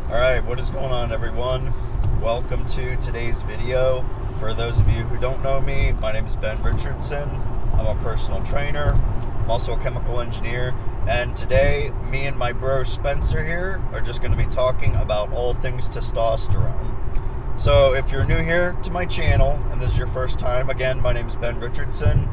Alright, what is going on, everyone? Welcome to today's video. For those of you who don't know me, my name is Ben Richardson. I'm a personal trainer. I'm also a chemical engineer. And today, me and my bro Spencer here are just going to be talking about all things testosterone. So if you're new here to my channel, and this is your first time, again, my name is Ben Richardson.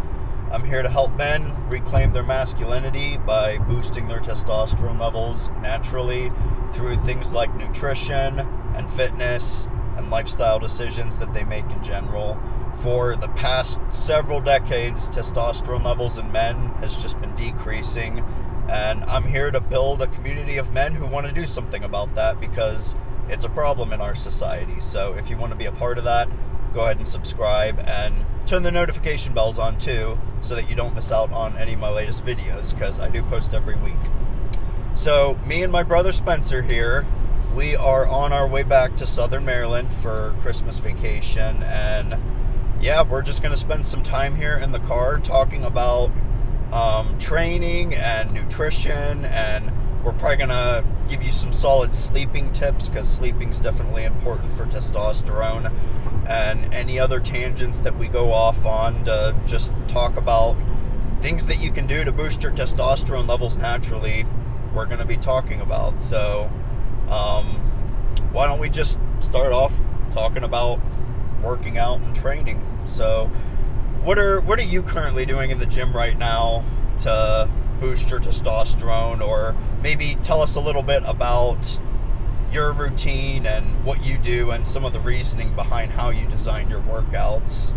I'm here to help men reclaim their masculinity by boosting their testosterone levels naturally through things like nutrition and fitness and lifestyle decisions that they make in general. For the past several decades, testosterone levels in men has just been decreasing, and I'm here to build a community of men who want to do something about that because it's a problem in our society. So if you want to be a part of that, go ahead and subscribe and turn the notification bells on too, so that you don't miss out on any of my latest videos, because I do post every week. So me and my brother Spencer here, we are on our way back to Southern Maryland for Christmas vacation, and yeah, we're just going to spend some time here in the car talking about training and nutrition, and we're probably going to give you some solid sleeping tips, because sleeping is definitely important for testosterone, and any other tangents that we go off on to just talk about things that you can do to boost your testosterone levels naturally, we're going to be talking about. So why don't we just start off talking about working out and training. So what are you currently doing in the gym right now to boost your testosterone? Or maybe tell us a little bit about your routine and what you do and some of the reasoning behind how you design your workouts.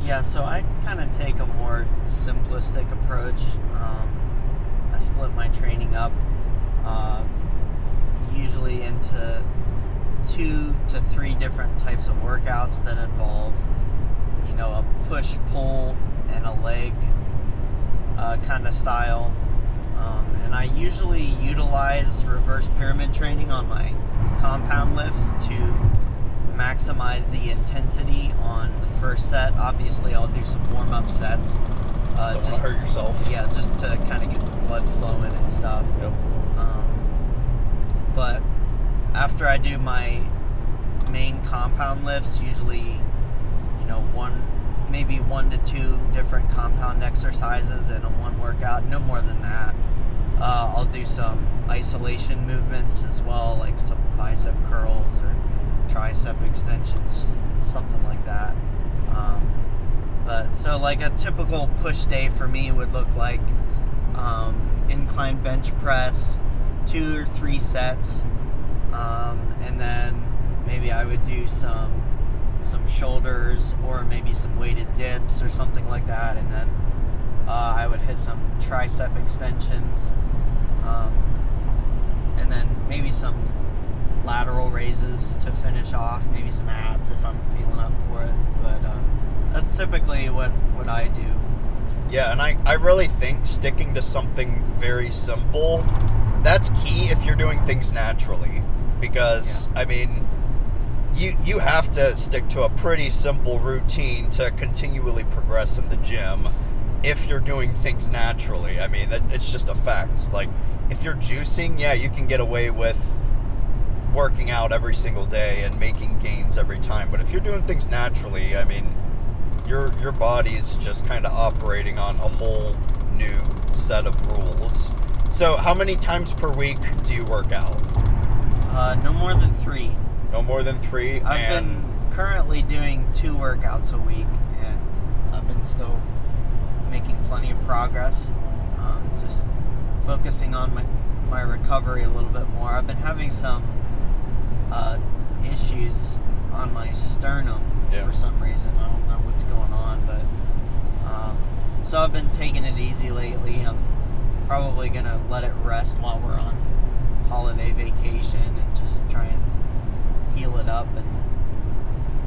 Yeah, so I kind of take a more simplistic approach. I split my training up usually into 2 to 3 different types of workouts that involve, a push-pull and a leg kind of style. And I usually utilize reverse pyramid training on my compound lifts to maximize the intensity on the first set. Obviously, I'll do some warm-up sets. Don't want to hurt yourself. Yeah, just to kind of get the blood flowing and stuff. Yep. But after I do my main compound lifts, usually, maybe 1 to 2 different compound exercises in one workout, no more than that. I'll do some isolation movements as well, like some bicep curls or tricep extensions, something like that. But so like a typical push day for me would look like incline bench press, 2 or 3 sets, and then maybe I would do some shoulders or maybe some weighted dips or something like that, and then I would hit some tricep extensions, and then maybe some lateral raises to finish off, maybe some abs if I'm feeling up for it. But that's typically what I do. Yeah, and I really think sticking to something very simple, that's key if you're doing things naturally, because I mean, you have to stick to a pretty simple routine to continually progress in the gym if you're doing things naturally. I mean, it's just a fact. Like, if you're juicing, yeah, you can get away with working out every single day and making gains every time. But if you're doing things naturally, I mean, your body's just kind of operating on a whole new set of rules. So how many times per week do you work out? No more than 3. No more than 3? I've been currently doing 2 workouts a week, and I've been still making plenty of progress. Just focusing on my recovery a little bit more. I've been having some issues on my sternum for some reason. I don't know what's going on, but so I've been taking it easy lately. I'm probably gonna let it rest while we're on holiday vacation and just try and heal it up and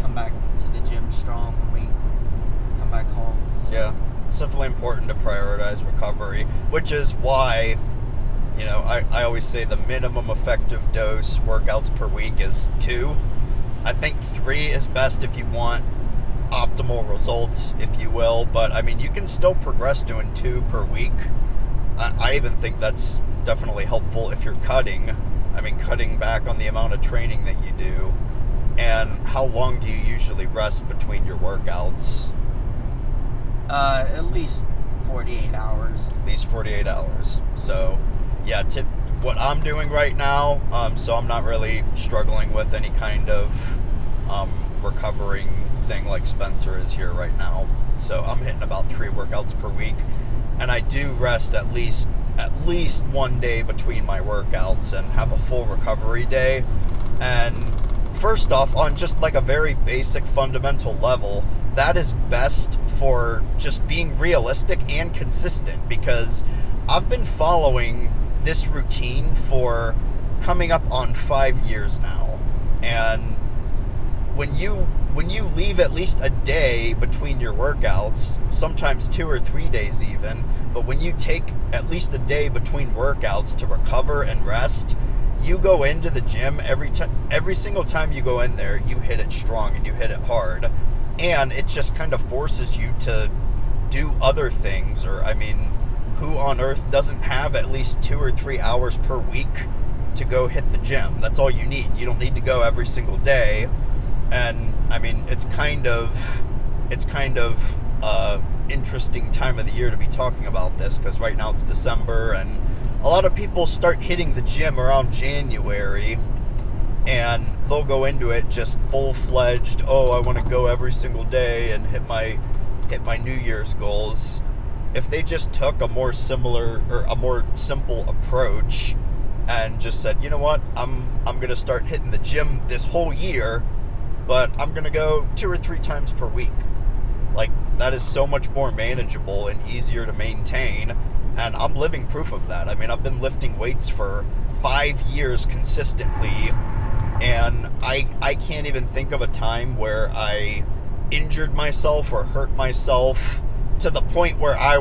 come back to the gym strong when we come back home. So. Yeah, it's definitely important to prioritize recovery, which is why, I always say the minimum effective dose workouts per week is 2. I think 3 is best if you want optimal results, if you will, but I mean, you can still progress doing 2 per week. I even think that's definitely helpful if you're cutting. I mean, cutting back on the amount of training that you do. And how long do you usually rest between your workouts? At least 48 hours. At least 48 hours. So, yeah, what I'm doing right now, so I'm not really struggling with any kind of recovering thing like Spencer is here right now. So I'm hitting about 3 workouts per week, and I do rest at least one day between my workouts and have a full recovery day. And first off, on just like a very basic fundamental level, that is best for just being realistic and consistent, because I've been following this routine for coming up on 5 years now. And when you leave at least a day between your workouts, sometimes 2 or 3 days even, but when you take at least a day between workouts to recover and rest, you go into the gym every single time you go in there, you hit it strong and you hit it hard. And it just kind of forces you to do other things. Or, I mean, who on earth doesn't have at least 2 or 3 hours per week to go hit the gym? That's all you need. You don't need to go every single day. And I mean, it's kind of interesting time of the year to be talking about this, because right now it's December, and a lot of people start hitting the gym around January, and they'll go into it just full-fledged. Oh, I want to go every single day and hit my New Year's goals. If they just took a more simple approach and just said, you know what, I'm gonna start hitting the gym this whole year, but I'm gonna go 2 or 3 times per week. Like, that is so much more manageable and easier to maintain, and I'm living proof of that. I mean, I've been lifting weights for 5 years consistently, and I can't even think of a time where I injured myself or hurt myself to the point where I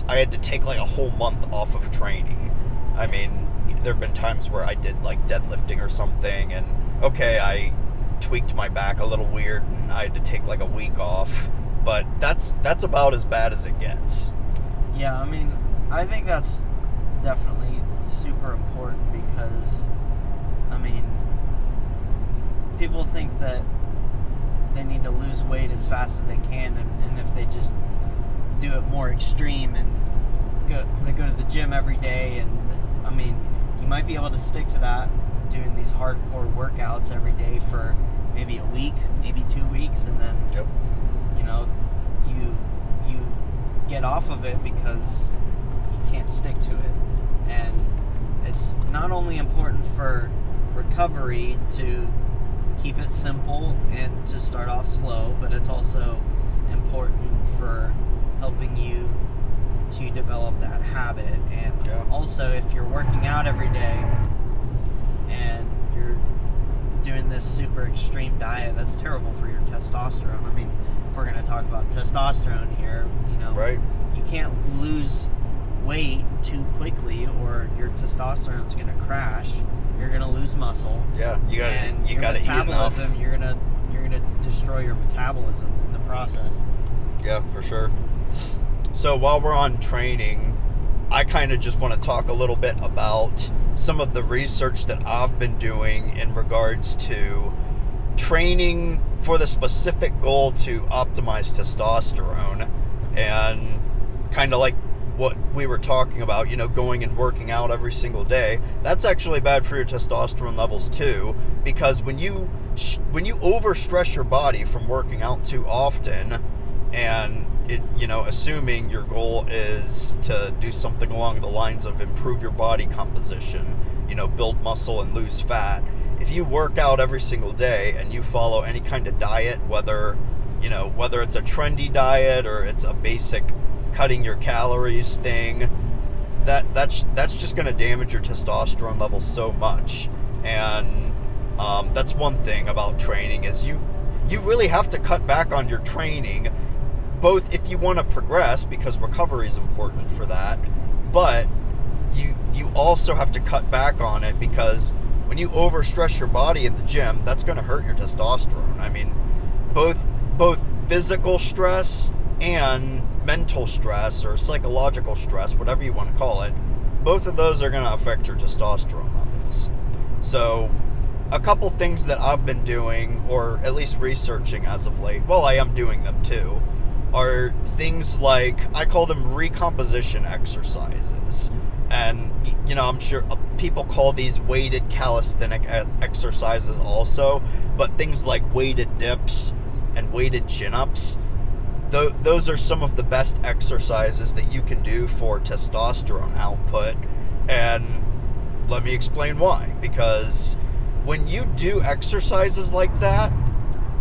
had to take like a whole month off of training. I mean, there have been times where I did like deadlifting or something, and okay, I tweaked my back a little weird and I had to take like a week off, but that's about as bad as it gets. Yeah, I mean, I think that's definitely super important, because I mean, people think that they need to lose weight as fast as they can, and if they just do it more extreme and I'm gonna go to the gym every day, and I mean, you might be able to stick to that, doing these hardcore workouts every day for maybe a week, maybe 2 weeks, and then you know, you get off of it because you can't stick to it. And it's not only important for recovery to keep it simple and to start off slow, but it's also important for helping you to develop that habit. And also, if you're working out every day and you're doing this super extreme diet, that's terrible for your testosterone. I mean, if we're going to talk about testosterone here, you know, right, you can't lose weight too quickly or your testosterone's going to crash. You're going to lose muscle. Yeah, you got to eat enough. You're going to destroy your metabolism in the process. Yeah, for sure. So while we're on training, I kind of just want to talk a little bit about some of the research that I've been doing in regards to training for the specific goal to optimize testosterone, and kind of like what we were talking about, you know, going and working out every single day. That's actually bad for your testosterone levels too, because when you overstress your body from working out too often, and it, you know, assuming your goal is to do something along the lines of improve your body composition, you know, build muscle and lose fat. If you work out every single day and you follow any kind of diet, whether it's a trendy diet or it's a basic cutting your calories thing, that's just going to damage your testosterone levels so much. And that's one thing about training, is you really have to cut back on your training, both if you want to progress, because recovery is important for that, but you also have to cut back on it, because when you overstress your body in the gym, that's going to hurt your testosterone. I mean, both physical stress and mental stress or psychological stress, whatever you want to call it, both of those are going to affect your testosterone levels. So a couple things that I've been doing, or at least researching as of late, well, I am doing them too, are things like, I call them recomposition exercises. And, I'm sure people call these weighted calisthenic exercises also, but things like weighted dips and weighted chin-ups, those are some of the best exercises that you can do for testosterone output. And let me explain why. Because when you do exercises like that,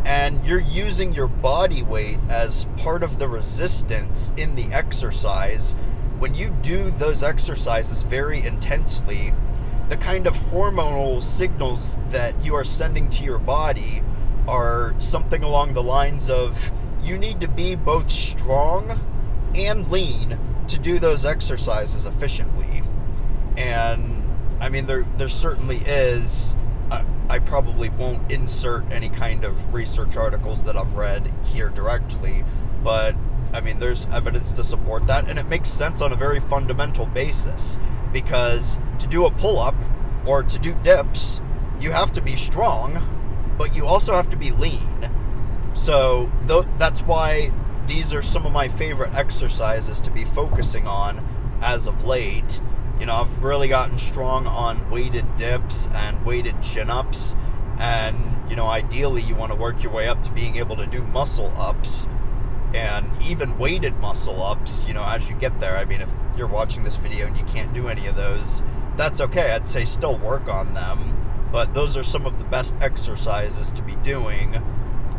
and you're using your body weight as part of the resistance in the exercise, when you do those exercises very intensely, the kind of hormonal signals that you are sending to your body are something along the lines of, you need to be both strong and lean to do those exercises efficiently. And I mean, there certainly is. I probably won't insert any kind of research articles that I've read here directly, but I mean, there's evidence to support that, and it makes sense on a very fundamental basis, because to do a pull-up or to do dips, you have to be strong, but you also have to be lean. So that's why these are some of my favorite exercises to be focusing on as of late. I've really gotten strong on weighted dips and weighted chin-ups, and, ideally you want to work your way up to being able to do muscle-ups, and even weighted muscle-ups, as you get there. I mean, if you're watching this video and you can't do any of those, that's okay. I'd say still work on them, but those are some of the best exercises to be doing.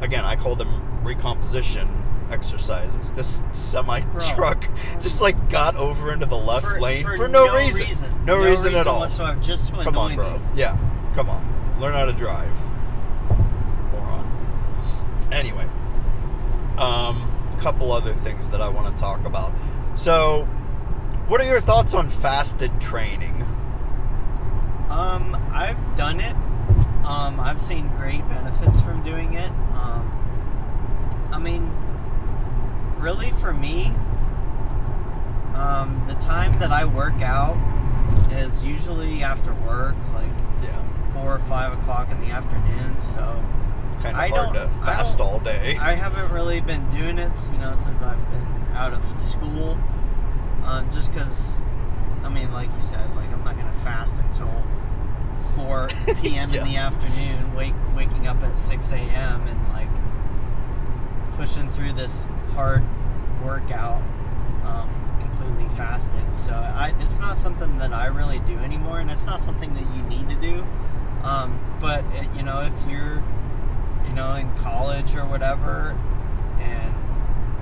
Again, I call them recomposition exercises. This semi-truck just got over into the left lane for no reason. No reason at all. Whatsoever, just to come on, annoy bro. me. Yeah, come on. Learn how to drive. Moron. Anyway, couple other things that I want to talk about. So, what are your thoughts on fasted training? I've done it. I've seen great benefits from doing it. I mean, really, for me, the time that I work out is usually after work, 4 or 5 o'clock in the afternoon. So kind of hard to fast all day. I haven't really been doing it, since I've been out of school. Just because, I mean, like you said, I'm not gonna fast until 4 p.m. in the afternoon, waking up at 6 a.m. and pushing through this hard workout, completely fasted. So it's not something that I really do anymore, and it's not something that you need to do. But if you're in college or whatever, and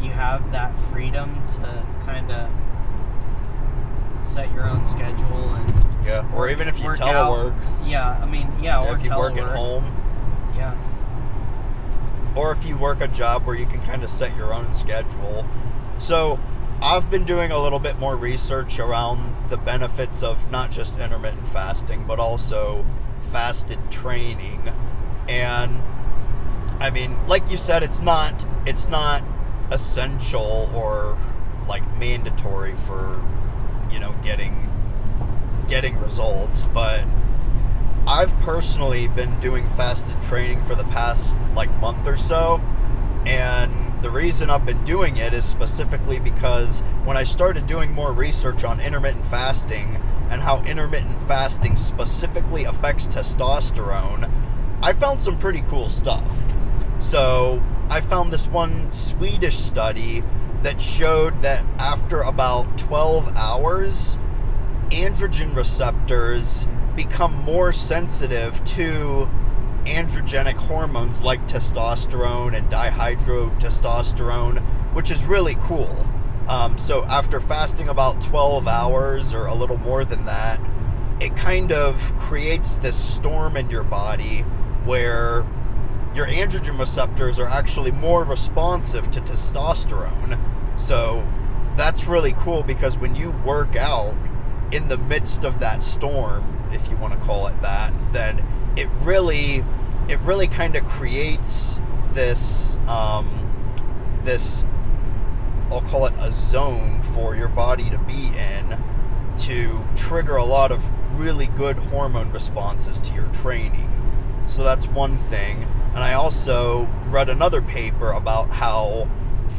you have that freedom to kind of set your own schedule and or even if you telework. Or if you telework. Work at home. Yeah. Or if you work a job where you can kind of set your own schedule. So I've been doing a little bit more research around the benefits of not just intermittent fasting, but also fasted training. And I mean, like you said, it's not essential or mandatory for getting results, but I've personally been doing fasted training for the past month or so, and the reason I've been doing it is specifically because when I started doing more research on intermittent fasting and how intermittent fasting specifically affects testosterone, I found some pretty cool stuff. So I found this one Swedish study that showed that after about 12 hours, androgen receptors become more sensitive to androgenic hormones like testosterone and dihydrotestosterone, which is really cool. So after fasting about 12 hours or a little more than that, it kind of creates this storm in your body where your androgen receptors are actually more responsive to testosterone. So that's really cool, because when you work out in the midst of that storm, if you want to call it that, then it really kind of creates this I'll call it a zone for your body to be in, to trigger a lot of really good hormone responses to your training. So that's one thing. And I also read another paper about how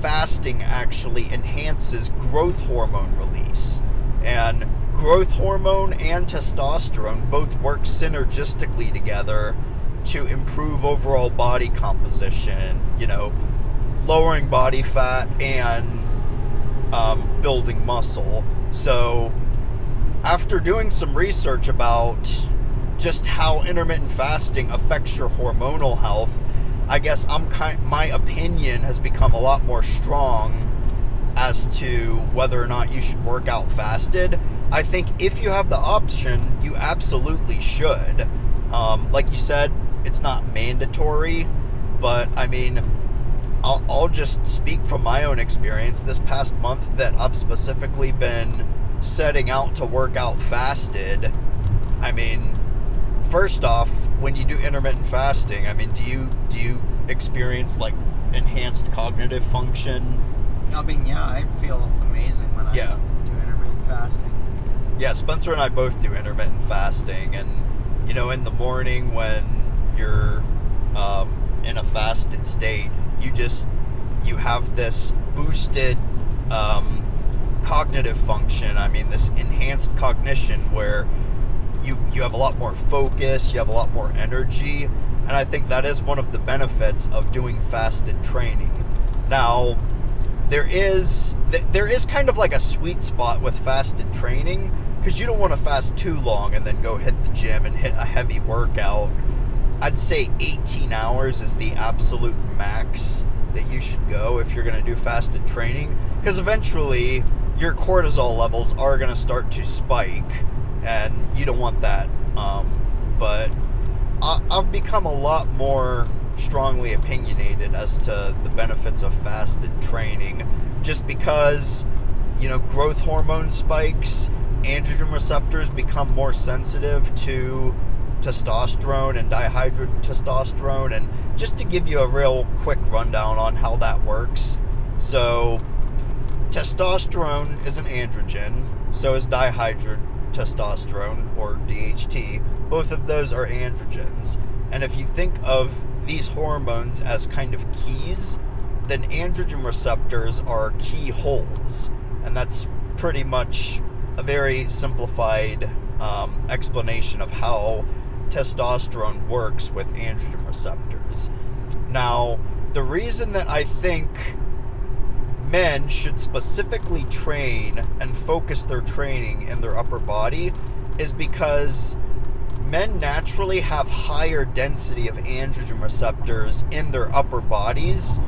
fasting actually enhances growth hormone release. And growth hormone and testosterone both work synergistically together to improve overall body composition, lowering body fat and building muscle. So after doing some research about just how intermittent fasting affects your hormonal health, I guess my opinion has become a lot more strong as to whether or not you should work out fasted. I think if you have the option, you absolutely should. Like you said, it's not mandatory, but I mean, I'll just speak from my own experience this past month that I've specifically been setting out to work out fasted. I mean, first off, when you do intermittent fasting, I mean, do you experience like enhanced cognitive function? I mean, yeah, I feel amazing when I do intermittent fasting. Yeah, Spencer and I both do intermittent fasting, and in the morning when you're in a fasted state, you have this boosted cognitive function. I mean, this enhanced cognition where you have a lot more focus, you have a lot more energy, and I think that is one of the benefits of doing fasted training. Now, there is kind of like a sweet spot with fasted training, because you don't want to fast too long and then go hit the gym and hit a heavy workout. I'd say 18 hours is the absolute max that you should go if you're going to do fasted training, because eventually your cortisol levels are going to start to spike, and you don't want that. But I've become a lot more strongly opinionated as to the benefits of fasted training, just because, growth hormone spikes, androgen receptors become more sensitive to testosterone and dihydrotestosterone. And just to give you a real quick rundown on how that works. So testosterone is an androgen, so is dihydrotestosterone, or DHT. Both of those are androgens. And if you think of these hormones as kind of keys, then androgen receptors are keyholes. And that's pretty much a very simplified explanation of how testosterone works with androgen receptors. Now, the reason that I think men should specifically train and focus their training in their upper body is because men naturally have higher density of androgen receptors in their upper bodies,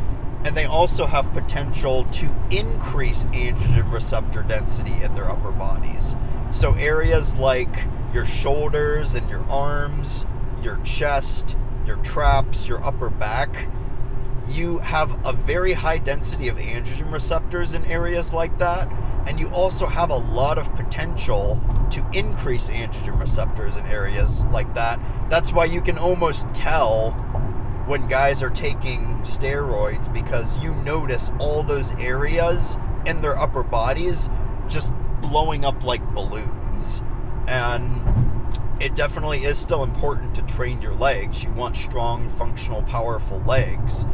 and they also have potential to increase androgen receptor density in their upper bodies. So areas like your shoulders and your arms, your chest, your traps, your upper back, you have a very high density of androgen receptors in areas like that, and you also have a lot of potential to increase androgen receptors in areas like that. That's why you can almost tell when guys are taking steroids, because you notice all those areas in their upper bodies just blowing up like balloons. And it definitely is still important to train your legs. You want strong, functional, powerful legs.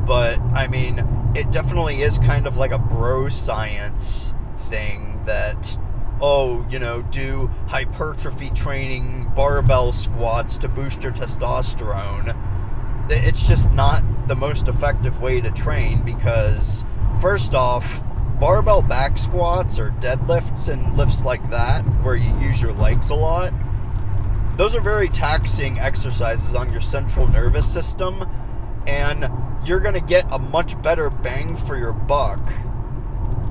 But, I mean, it definitely is kind of like a bro science thing that, do hypertrophy training, barbell squats to boost your testosterone. It's just not the most effective way to train, because, first off, barbell back squats or deadlifts and lifts like that, where you use your legs a lot, those are very taxing exercises on your central nervous system, and you're going to get a much better bang for your buck,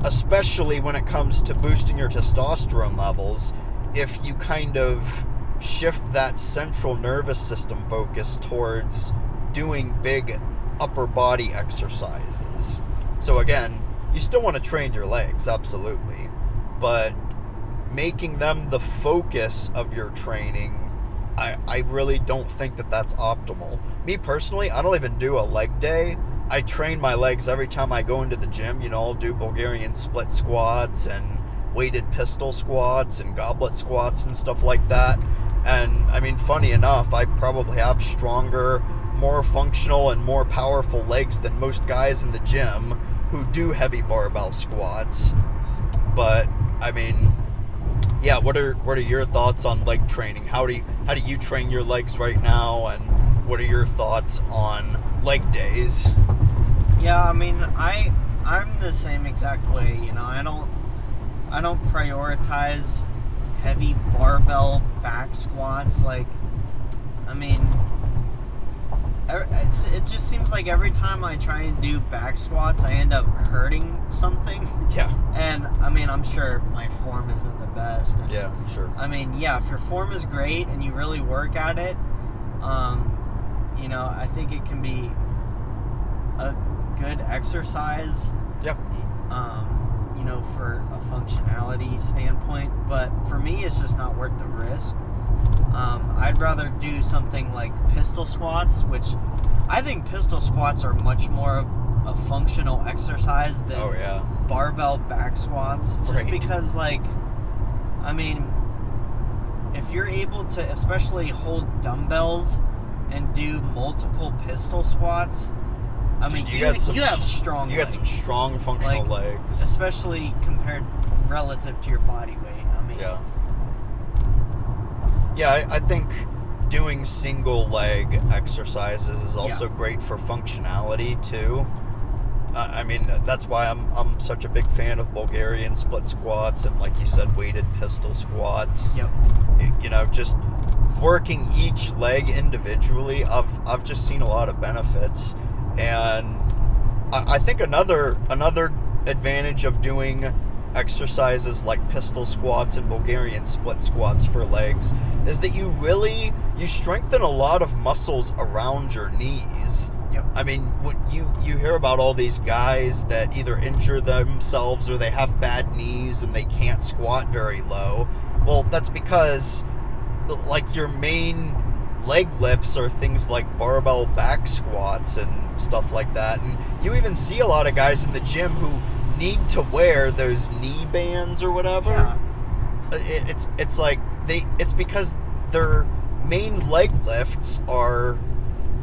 especially when it comes to boosting your testosterone levels, if you kind of shift that central nervous system focus towards doing big upper body exercises. So again, you still want to train your legs, absolutely, but making them the focus of your training, I really don't think that that's optimal. Me personally, I don't even do a leg day. I train my legs every time I go into the gym. I'll do Bulgarian split squats and weighted pistol squats and goblet squats and stuff like that. And I mean, funny enough, I probably have stronger, more functional, and more powerful legs than most guys in the gym who do heavy barbell squats. But I mean, yeah, what are your thoughts on leg training? How do you train your legs right now, and what are your thoughts on leg days? Yeah, I mean, I'm the same exact way. You know, I don't prioritize heavy barbell back squats. Like, I mean, it just seems like every time I try and do back squats, I end up hurting something. Yeah. And I mean, I'm sure my form isn't the best. And, yeah, sure. I mean, yeah, if your form is great and you really work at it, you know, I think it can be a good exercise. Yep. You know, for a functionality standpoint, but for me, it's just not worth the risk. I'd rather do something like pistol squats, which I think pistol squats are much more of a functional exercise than barbell back squats. Just because, like, I mean, if you're able to especially hold dumbbells and do multiple pistol squats, I mean, you have strong legs. You got some strong functional legs. Especially compared relative to your body weight. I mean... Yeah, I think doing single leg exercises is also great for functionality, too. I mean, that's why I'm such a big fan of Bulgarian split squats and, like you said, weighted pistol squats. Yep. You know, just working each leg individually, I've just seen a lot of benefits. And I think another advantage of doing exercises like pistol squats and Bulgarian split squats for legs is that you strengthen a lot of muscles around your knees. Yep. I mean, you hear about all these guys that either injure themselves or they have bad knees and they can't squat very low. Well, that's because, like, your main leg lifts are things like barbell back squats and stuff like that. And you even see a lot of guys in the gym who need to wear those knee bands or whatever. Yeah. It's like it's because their main leg lifts are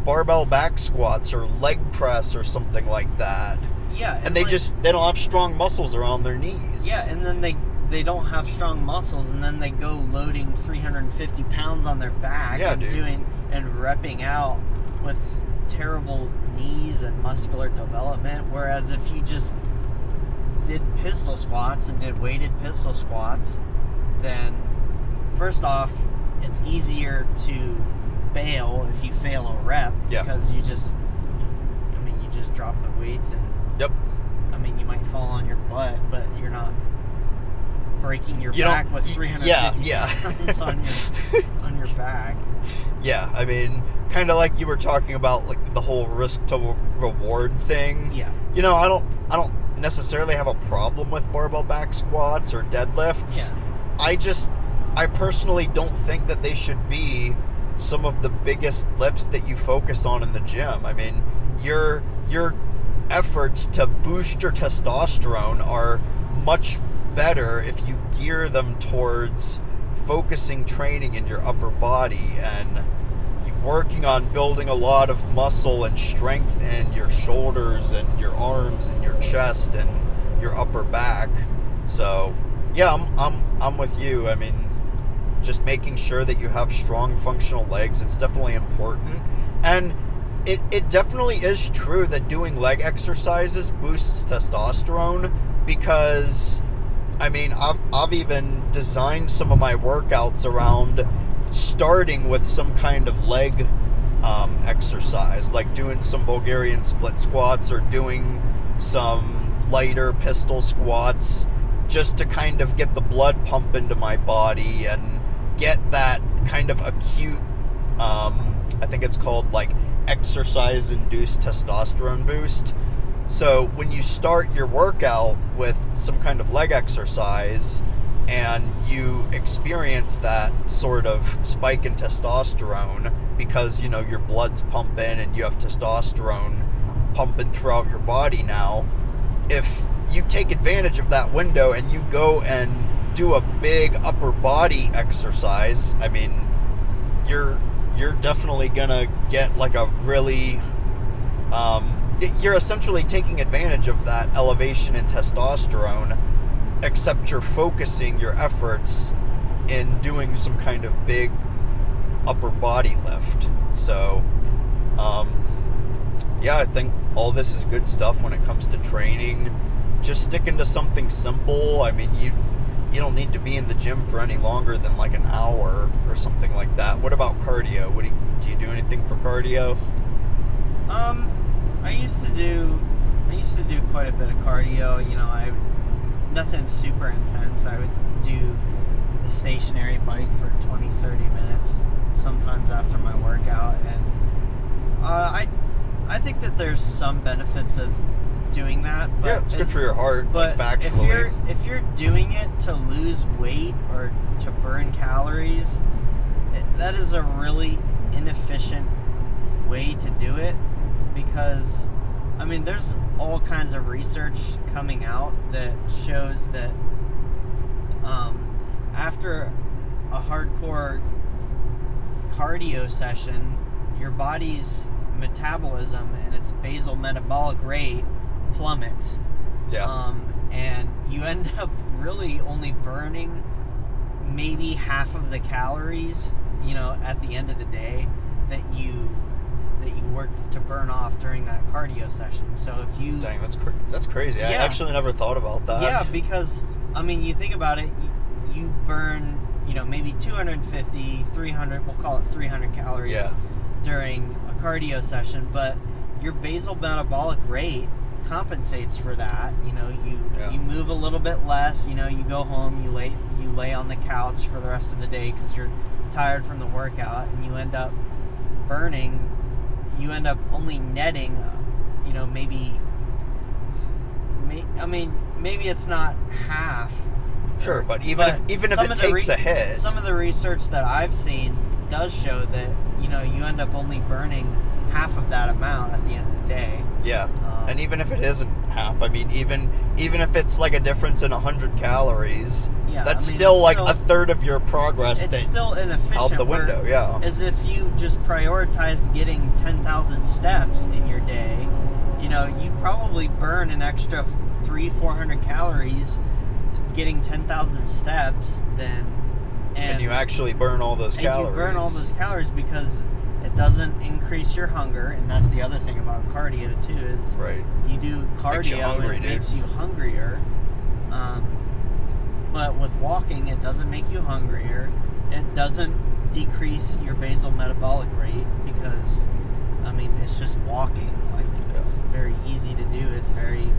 barbell back squats or leg press or something like that. Yeah. And they don't have strong muscles around their knees. Yeah, and then they don't have strong muscles, and then they go loading 350 pounds on their back doing and repping out with terrible knees and muscular development. Whereas if you just did pistol squats and did weighted pistol squats, then first off, it's easier to bail if you fail a rep because you just drop the weights and I mean, you might fall on your butt, but you're not breaking your back with 350 pounds on your back. Yeah, I mean, kind of like you were talking about, like the whole risk to reward thing. Yeah. You know, I don't necessarily have a problem with barbell back squats or deadlifts. Yeah. I personally don't think that they should be some of the biggest lifts that you focus on in the gym. I mean, your efforts to boost your testosterone are much better if you gear them towards focusing training in your upper body and working on building a lot of muscle and strength in your shoulders and your arms and your chest and your upper back. So yeah, I'm with you. I mean, just making sure that you have strong functional legs, it's definitely important. And it definitely is true that doing leg exercises boosts testosterone, because I mean, I've even designed some of my workouts around starting with some kind of leg exercise, like doing some Bulgarian split squats or doing some lighter pistol squats, just to kind of get the blood pump into my body and get that kind of acute, I think it's called like exercise-induced testosterone boost. So when you start your workout with some kind of leg exercise and you experience that sort of spike in testosterone because, you know, your blood's pumping and you have testosterone pumping throughout your body now, if you take advantage of that window and you go and do a big upper body exercise, I mean, you're definitely gonna get like a really, you're essentially taking advantage of that elevation in testosterone, except you're focusing your efforts in doing some kind of big upper body lift. So, yeah, I think all this is good stuff when it comes to training. Just sticking to something simple. I mean, you don't need to be in the gym for any longer than like an hour or something like that. What about cardio? Do you do anything for cardio? I used to do quite a bit of cardio. You know, nothing super intense. I would do the stationary bike for 20-30 minutes sometimes after my workout, and I think that there's some benefits of doing that. But yeah, it's good for your heart, but like factually. if you're doing it to lose weight or to burn calories, that is a really inefficient way to do it, because I mean, there's all kinds of research coming out that shows that after a hardcore cardio session, your body's metabolism and its basal metabolic rate plummets. Yeah. And you end up really only burning maybe half of the calories, you know, at the end of the day that you work to burn off during that cardio session. So if you... Dang, that's crazy. Yeah. I actually never thought about that. Yeah, because, I mean, you think about it, you burn, you know, maybe 250, 300, we'll call it 300 calories during a cardio session, but your basal metabolic rate compensates for that. You know, you move a little bit less, you know, you go home, you lay on the couch for the rest of the day because you're tired from the workout, and you end up only netting, you know, maybe it's not half. Sure, but even if it takes a hit. Some of the research that I've seen does show that, you know, you end up only burning half of that amount at the end of the day. Yeah, and even if it isn't half, I mean, even if it's like a difference in 100 calories, that's still like a third of your progress. It's still inefficient. Out the window, yeah. As if you just prioritized getting 10,000 steps in your day, you know, you probably burn an extra 300-400 calories getting 10,000 steps and you actually burn all those calories. You burn all those calories because it doesn't increase your hunger, and that's the other thing about cardio too, is you do cardio and it makes you hungrier. But with walking, it doesn't make you hungrier. It doesn't decrease your basal metabolic rate because, I mean, it's just walking. Like, it's very easy to do. It's very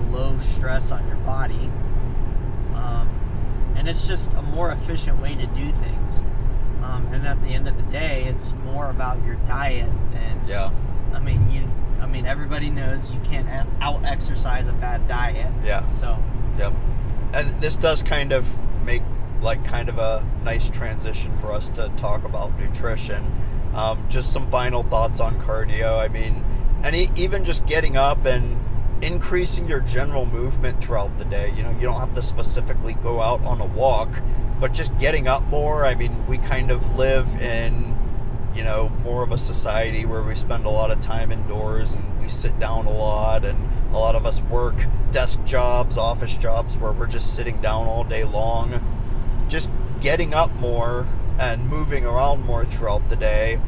low stress on your body. And it's just a more efficient way to do things. And at the end of the day, it's more about your diet than... I mean, everybody knows you can't out-exercise a bad diet. Yeah. So... Yep. And this does kind of make, like, kind of a nice transition for us to talk about nutrition. Just some final thoughts on cardio. I mean, and even just getting up and increasing your general movement throughout the day. You know, you don't have to specifically go out on a walk, but just getting up more. I mean, we kind of live in, you know, more of a society where we spend a lot of time indoors and we sit down a lot, and a lot of us work desk jobs, office jobs where we're just sitting down all day long. Just getting up more and moving around more throughout the day,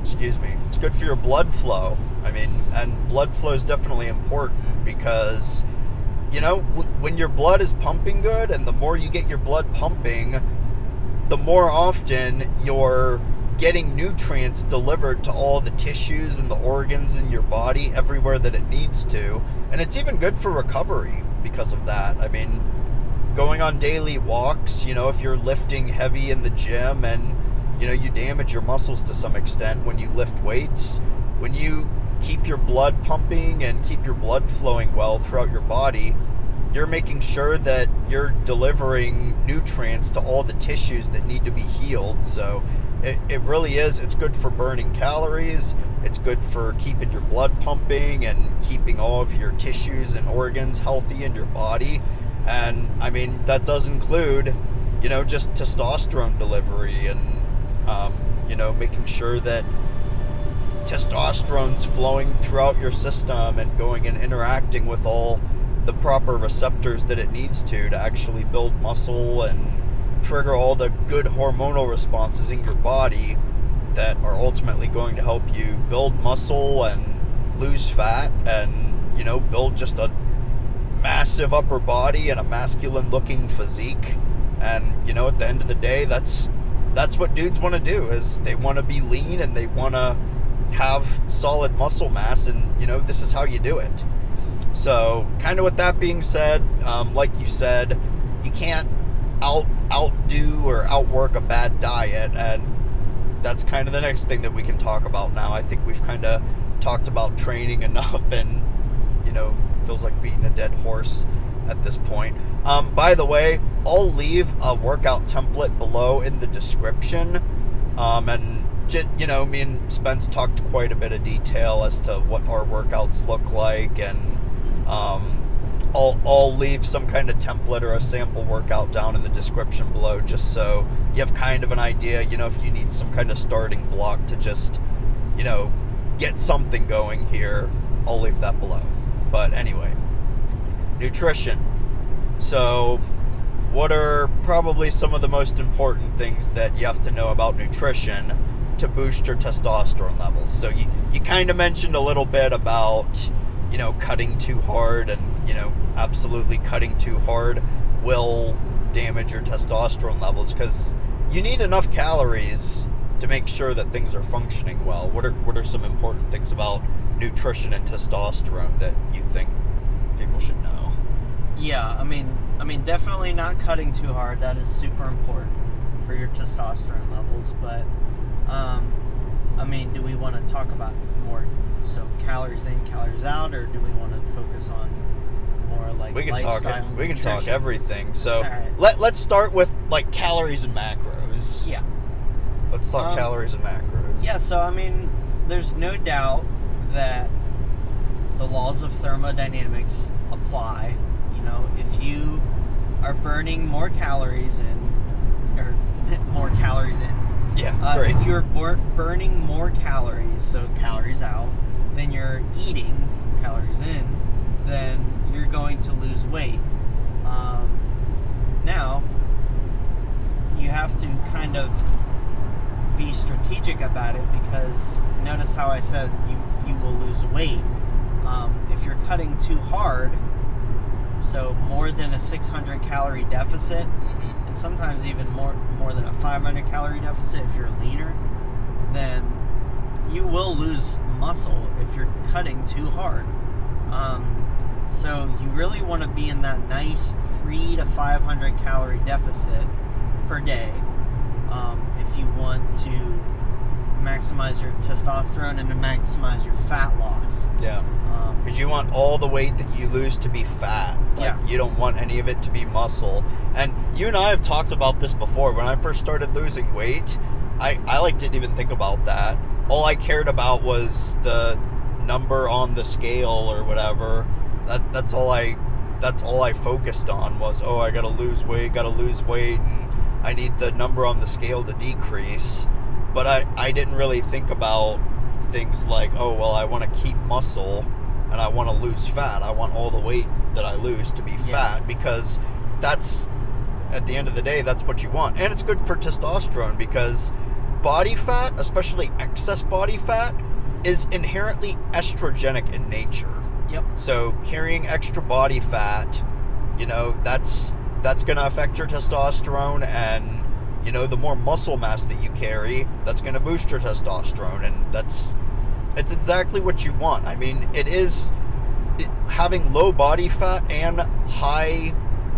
it's good for your blood flow. I mean, and blood flow is definitely important because, you know, when your blood is pumping good, and the more you get your blood pumping, the more often you're getting nutrients delivered to all the tissues and the organs in your body everywhere that it needs to. And it's even good for recovery because of that. I mean, going on daily walks, you know, if you're lifting heavy in the gym and, you know, you damage your muscles to some extent when you lift weights, when you keep your blood pumping and keep your blood flowing well throughout your body, you're making sure that you're delivering nutrients to all the tissues that need to be healed. So it really is, it's good for burning calories, It's good for keeping your blood pumping and keeping all of your tissues and organs healthy in your body. And I mean, that does include, just testosterone delivery and, making sure that testosterone's flowing throughout your system and going and interacting with all the proper receptors that it needs to actually build muscle and trigger all the good hormonal responses in your body that are ultimately going to help you build muscle and lose fat and, build just a massive upper body and a masculine looking physique. And, at the end of the day, that's what dudes want to do, is they want to be lean and they want to have solid muscle mass, and, this is how you do it. So, kind of with that being said, like you said, you can't outdo or outwork a bad diet, and that's kind of the next thing that we can talk about now. I think we've kind of talked about training enough, and feels like beating a dead horse at this point. By the way, I'll leave a workout template below in the description, and me and Spence talked quite a bit of detail as to what our workouts look like, and I'll leave some kind of template or a sample workout down in the description below, just so you have kind of an idea, if you need some kind of starting block to just, get something going here. I'll leave that below. But anyway, nutrition. So, what are probably some of the most important things that you have to know about nutrition to boost your testosterone levels? So you kind of mentioned a little bit about, cutting too hard, and, absolutely cutting too hard will damage your testosterone levels, because you need enough calories to make sure that things are functioning well. What are some important things about nutrition and testosterone that you think people should know? Yeah, I mean, definitely not cutting too hard. That is super important for your testosterone levels. But, do we want to talk about more, so calories in, calories out, or do we want to focus on more like lifestyle? We can talk everything. So right. let's start with like calories and macros. Yeah. Let's talk calories and macros. Yeah. So there's no doubt that the laws of thermodynamics apply. If you are burning more calories in, or more calories in, great. If you're burning more calories, so calories out, than you're eating calories in, then you're going to lose weight. Now, you have to kind of be strategic about it, because notice how I said you will lose weight. If you're cutting too hard, so more than a 600 calorie deficit, and sometimes even more than a 500 calorie deficit if you're leaner, then you will lose muscle if you're cutting too hard. So you really want to be in that nice 300 to 500 calorie deficit per day if you want to maximize your testosterone and to maximize your fat loss. Yeah. Because you want all the weight that you lose to be fat. You don't want any of it to be muscle. And you and I have talked about this before. When I first started losing weight, I didn't even think about that. All I cared about was the number on the scale or whatever. That's all I focused on was, I gotta lose weight, and I need the number on the scale to decrease. But I didn't really think about things like, I want to keep muscle and I want to lose fat. I want all the weight that I lose to be fat, because that's, at the end of the day, that's what you want. And it's good for testosterone, because body fat, especially excess body fat, is inherently estrogenic in nature. Yep. So carrying extra body fat, that's going to affect your testosterone, and the more muscle mass that you carry, that's going to boost your testosterone, and it's exactly what you want. Having low body fat and high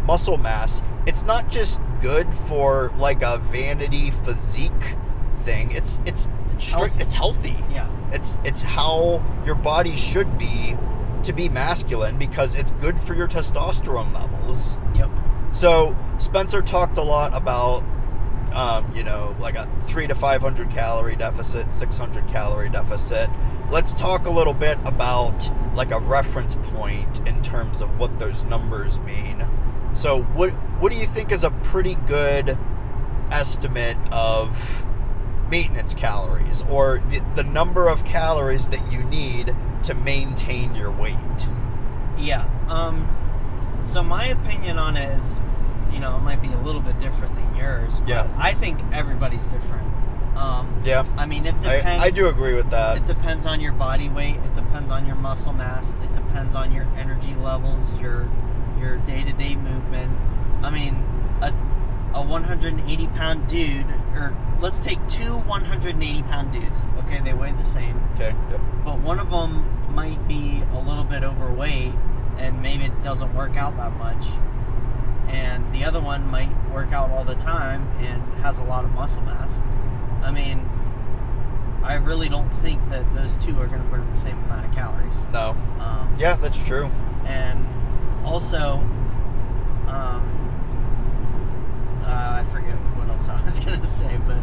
muscle mass, it's not just good for like a vanity physique thing. It's strict. It's healthy. Yeah. It's how your body should be to be masculine, because it's good for your testosterone levels. Yep. So Spencer talked a lot about like a 300 to 500 calorie deficit, 600 calorie deficit. let's talk a little bit about like a reference point in terms of what those numbers mean. So what do you think is a pretty good estimate of maintenance calories, or the number of calories that you need to maintain your weight? Yeah. So my opinion on it is, it might be a little bit different than yours. But Yeah. I think everybody's different. Yeah. I mean, it depends. I do agree with that. It depends on your body weight. It depends on your muscle mass. It depends on your energy levels, your day-to-day movement. I mean, a 180-pound dude, or let's take two 180-pound dudes. Okay, they weigh the same. Okay. Yep. But one of them might be a little bit overweight, and maybe it doesn't work out that much. And the other one might work out all the time and has a lot of muscle mass. I mean, I really don't think that those two are going to burn the same amount of calories. No. Yeah, that's true. And also, I forget what else I was going to say, but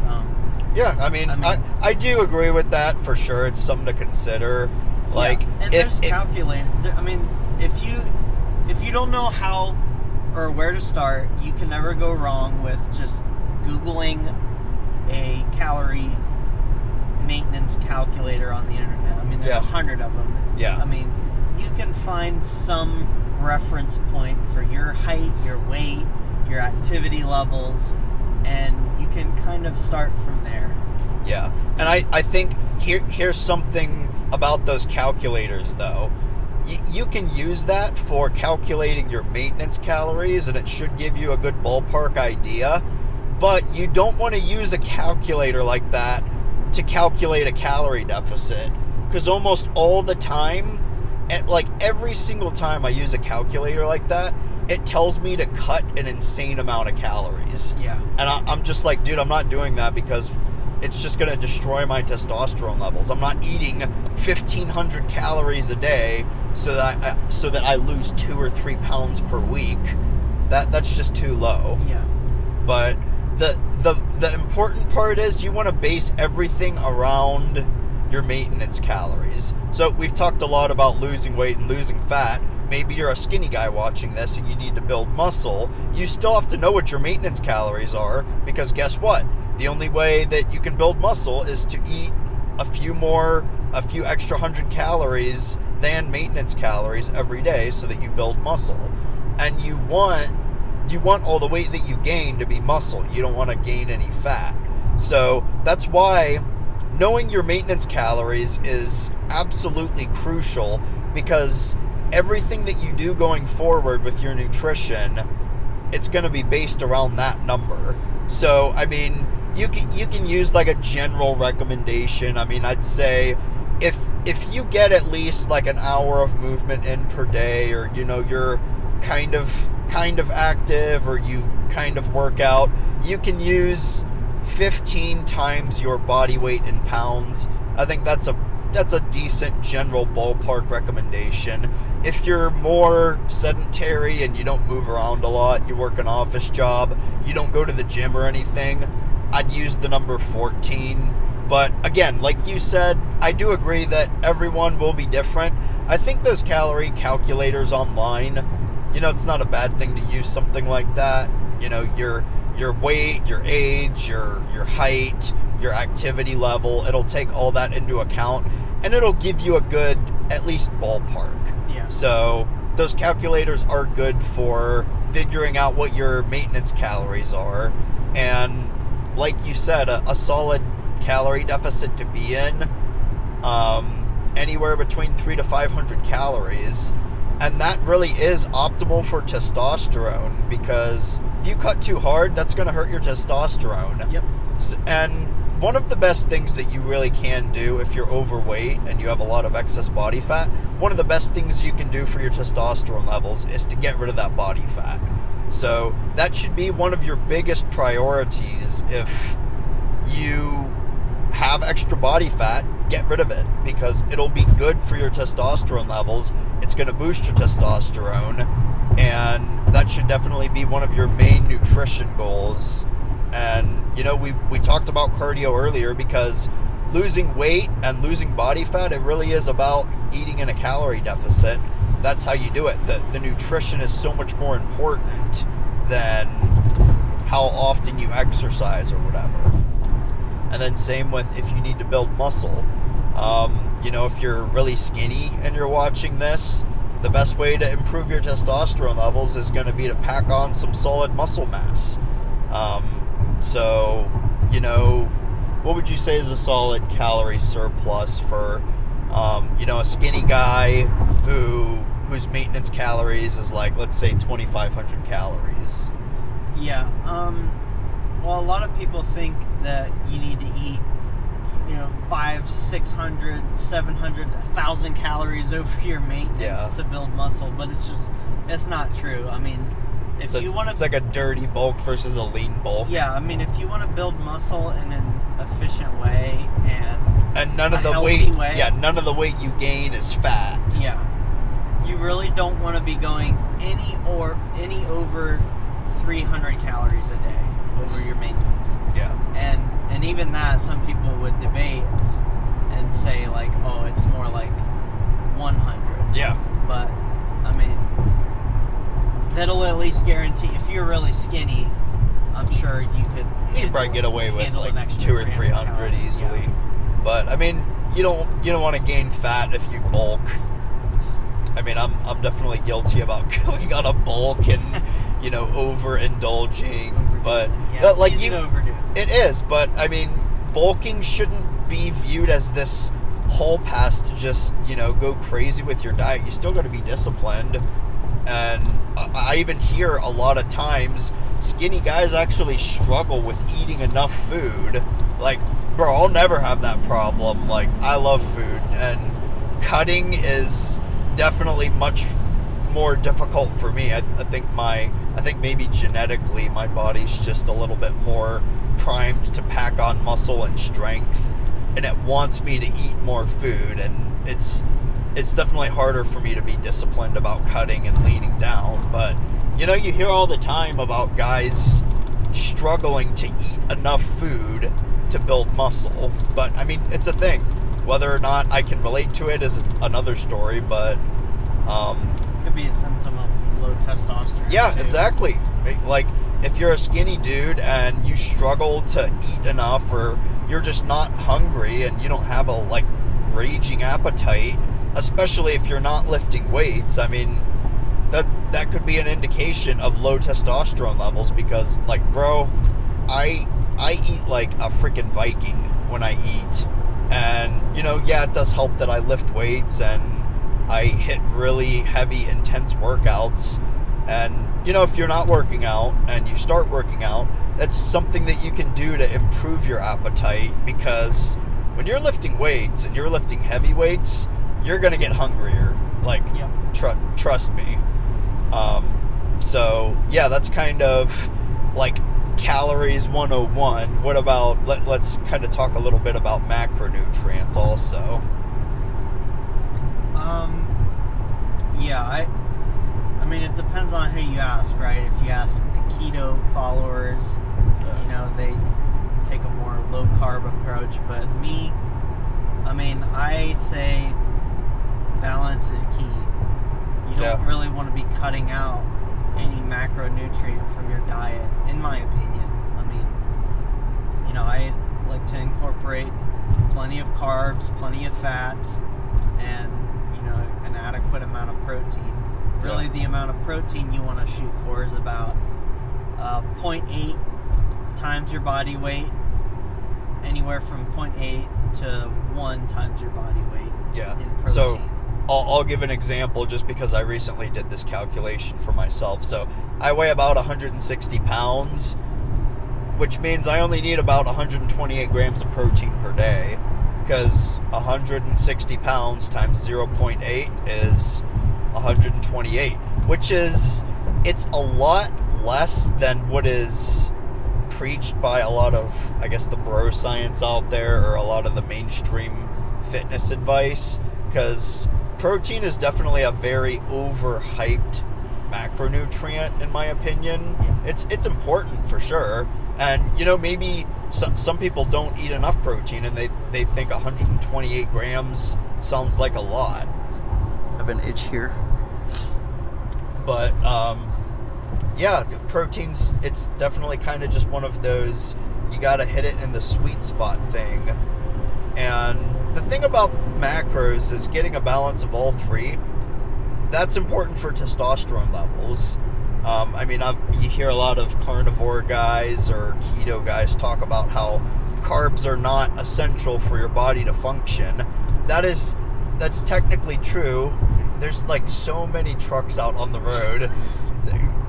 yeah, I mean, I do agree with that for sure. It's something to consider. Like, yeah. And there's calculated. I mean, if you don't know how or where to start, you can never go wrong with just Googling a calorie maintenance calculator on the internet. I mean, there's 100 of them. Yeah. I mean, you can find some reference point for your height, your weight, your activity levels, and you can kind of start from there. Yeah. And I think here's something about those calculators, though. You can use that for calculating your maintenance calories, and it should give you a good ballpark idea. But you don't want to use a calculator like that to calculate a calorie deficit, because almost all the time, like every single time I use a calculator like that, it tells me to cut an insane amount of calories. Yeah. And I'm just like, dude, I'm not doing that because it's just going to destroy my testosterone levels. I'm not eating 1,500 calories a day so that I lose 2 or 3 pounds per week. That's just too low. Yeah. But the important part is you want to base everything around your maintenance calories. So we've talked a lot about losing weight and losing fat. Maybe you're a skinny guy watching this and you need to build muscle. You still have to know what your maintenance calories are, because guess what? The only way that you can build muscle is to eat a few extra 100 calories than maintenance calories every day so that you build muscle. And you want all the weight that you gain to be muscle. You don't want to gain any fat. So that's why knowing your maintenance calories is absolutely crucial, because everything that you do going forward with your nutrition, it's going to be based around that number. So, I mean, you can use like a general recommendation. I mean, I'd say if you get at least like an hour of movement in per day, or you're kind of active, or you kind of work out, you can use 15 times your body weight in pounds. I think that's a decent general ballpark recommendation. If you're more sedentary and you don't move around a lot, you work an office job, you don't go to the gym or anything, I'd use the number 14. But again, like you said, I do agree that everyone will be different. I think those calorie calculators online, it's not a bad thing to use something like that. Your weight, your age, your height, your activity level, it'll take all that into account, and it'll give you a good, at least ballpark. Yeah. So those calculators are good for figuring out what your maintenance calories are. And like you said, a solid calorie deficit to be in, anywhere between 300 to 500 calories. And that really is optimal for testosterone, because if you cut too hard, that's going to hurt your testosterone. Yep. And one of the best things that you really can do if you're overweight and you have a lot of excess body fat, one of the best things you can do for your testosterone levels is to get rid of that body fat. So that should be one of your biggest priorities. If you have extra body fat, get rid of it, because it'll be good for your testosterone levels. It's going to boost your testosterone, and that should definitely be one of your main nutrition goals. And we talked about cardio earlier, because losing weight and losing body fat, it really is about eating in a calorie deficit. That's how you do it. The nutrition is so much more important than how often you exercise or whatever. And then same with if you need to build muscle. If you're really skinny and you're watching this, the best way to improve your testosterone levels is going to be to pack on some solid muscle mass. What would you say is a solid calorie surplus for, a skinny guy whose maintenance calories is like, let's say 2,500 calories? Yeah. Well, a lot of people think that you need to eat, 500, 600, 700, 1,000 calories over your maintenance to build muscle, but it's not true. I mean, it's like a dirty bulk versus a lean bulk. Yeah, I mean, if you want to build muscle in an efficient way and none of the weight you gain is fat. Yeah. You really don't want to be going any over 300 calories a day over your maintenance. Yeah. And even that, some people would debate and say like, oh, it's more like 100. Yeah. But I mean, that'll at least guarantee, if you're really skinny, I'm sure you could probably get away with like 200 or 300 easily. Yeah. But I mean, you don't want to gain fat if you bulk. I mean, I'm definitely guilty about going on a bulk and overindulging. But it's easy to overdo. It is, but I mean, bulking shouldn't be viewed as this whole pass to just go crazy with your diet. You still got to be disciplined. And I even hear a lot of times skinny guys actually struggle with eating enough food. Like, bro, I'll never have that problem. Like, I love food, and cutting is definitely much more difficult for me. I think maybe genetically my body's just a little bit more primed to pack on muscle and strength, and it wants me to eat more food, and it's definitely harder for me to be disciplined about cutting and leaning down. But you hear all the time about guys struggling to eat enough food to build muscle. But I mean, it's a thing. Whether or not I can relate to it is another story, but could be a symptom of low testosterone. Yeah, too. Exactly. Like, if you're a skinny dude and you struggle to eat enough, or you're just not hungry and you don't have a raging appetite, especially if you're not lifting weights, I mean, that could be an indication of low testosterone levels, because bro, I eat like a freaking Viking when I eat. And it does help that I lift weights and I hit really heavy, intense workouts. And if you're not working out and you start working out, that's something that you can do to improve your appetite, because when you're lifting weights and you're lifting heavy weights, you're gonna get hungrier. Trust me. So yeah, that's kind of calories 101. What about let's kind of talk a little bit about macronutrients also. I mean, it depends on who you ask, right? If you ask the keto followers, they take a more low carb approach, but me, I mean, I say balance is key. You don't really want to be cutting out any macronutrient from your diet, in my opinion. I mean, I like to incorporate plenty of carbs, plenty of fats, and an adequate amount of protein. Really, the amount of protein you want to shoot for is about 0.8 times your body weight, anywhere from 0.8 to 1 times your body weight in protein. So I'll give an example, just because I recently did this calculation for myself. So I weigh about 160 pounds, which means I only need about 128 grams of protein per day, because 160 pounds times 0.8 is 128, which is, it's a lot less than what is preached by a lot of, I guess, the bro science out there, or a lot of the mainstream fitness advice, because protein is definitely a very overhyped macronutrient, in my opinion. It's important for sure. And maybe some people don't eat enough protein, and they think 128 grams sounds like a lot. I have an itch here. But, yeah, protein's, it's definitely kind of just one of those, you gotta hit it in the sweet spot thing. And the thing about macros is getting a balance of all three. That's important for testosterone levels. I mean, you hear a lot of carnivore guys or keto guys talk about how carbs are not essential for your body to function. That's technically true. There's like so many trucks out on the road.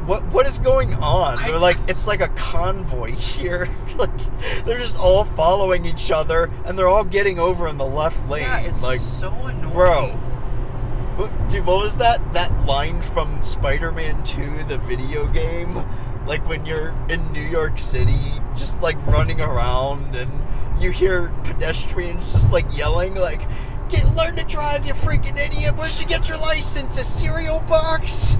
What is going on? They're like, it's like a convoy here. Like, they're just all following each other, and they're all getting over in the left lane. Yeah, it's like, so annoying. Bro. Dude, what was that line from Spider-Man 2, the video game? Like, when you're in New York City, just like running around, and you hear pedestrians just like yelling, like, learn to drive, you freaking idiot. Where'd you get your license? A cereal box?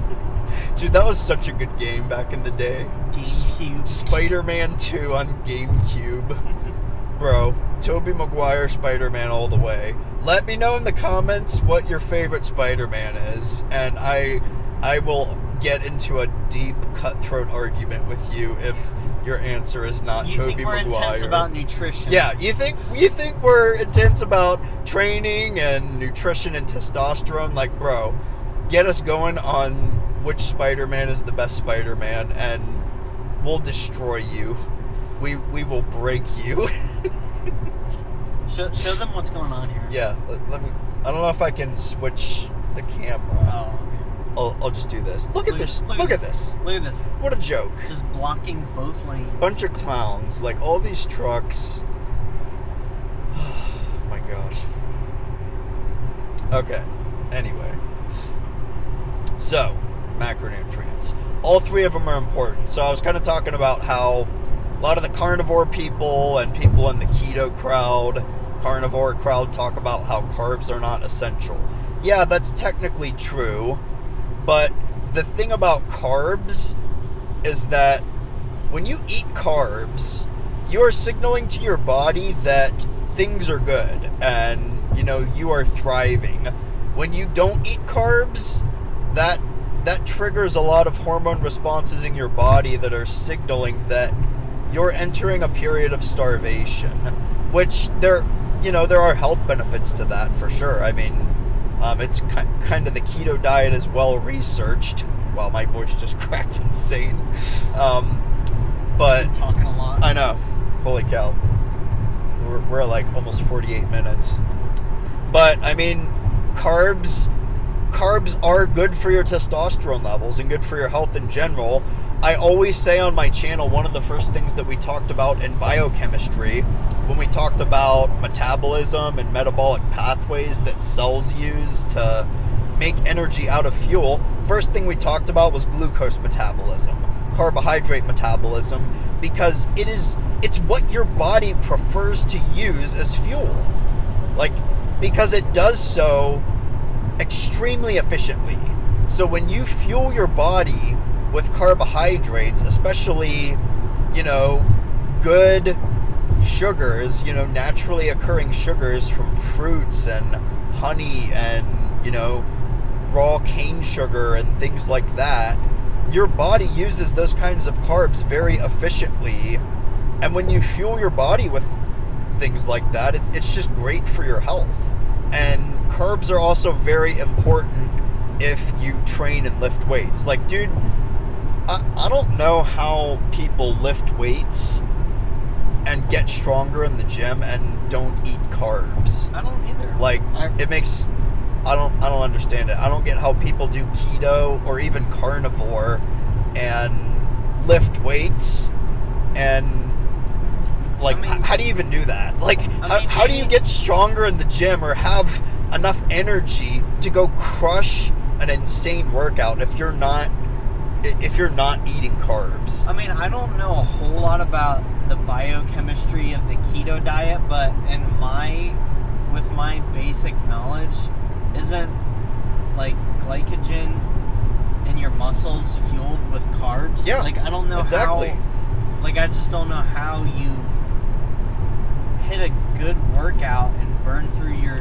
Dude, that was such a good game back in the day. GameCube. Spider-Man 2 on GameCube. Bro, Tobey Maguire Spider-Man all the way. Let me know in the comments what your favorite Spider-Man is, and I will get into a deep cutthroat argument with you if your answer is not Tobey Maguire. You think we're intense about nutrition? Yeah, you think we're intense about training and nutrition and testosterone? Like, bro, get us going on which Spider-Man is the best Spider-Man, and we'll destroy you. We will break you. Show them what's going on here. Yeah, let me. I don't know if I can switch the camera. Oh, okay. I'll just do this. Look at this. Look at this. Look at this. What a joke. Just blocking both lanes. Bunch of clowns. Like, all these trucks. Oh my gosh. Okay. Anyway. So, macronutrients. All three of them are important. So I was kind of talking about how a lot of the carnivore people and people in the keto crowd, carnivore crowd, talk about how carbs are not essential. Yeah, that's technically true. But the thing about carbs is that when you eat carbs, you are signaling to your body that things are good and, you are thriving. When you don't eat carbs, that triggers a lot of hormone responses in your body that are signaling that you're entering a period of starvation, which there are health benefits to that for sure. I mean, it's kind of the keto diet is well researched. Wow, my voice just cracked insane. But I'm talking a lot. I know. Holy cow. We're like almost 48 minutes. But I mean, carbs are good for your testosterone levels and good for your health in general. I always say on my channel, one of the first things that we talked about in biochemistry, when we talked about metabolism and metabolic pathways that cells use to make energy out of fuel, first thing we talked about was glucose metabolism, carbohydrate metabolism, because it's what your body prefers to use as fuel. Like, because it does so extremely efficiently. So when you fuel your body with carbohydrates, especially, good sugars, naturally occurring sugars from fruits and honey and, raw cane sugar and things like that, your body uses those kinds of carbs very efficiently. And when you fuel your body with things like that, it's just great for your health. And carbs are also very important if you train and lift weights. Like, dude, I don't know how people lift weights and get stronger in the gym and don't eat carbs. I don't either. Like, I don't understand it. I don't get how people do keto or even carnivore and lift weights and, like, how do you even do that? Like, how do you get stronger in the gym or have enough energy to go crush an insane workout if you're not eating carbs? I mean, I don't know a whole lot about the biochemistry of the keto diet, but with my basic knowledge, isn't like glycogen in your muscles fueled with carbs? Yeah, like, I don't know exactly. I just don't know how you hit a good workout and burn through your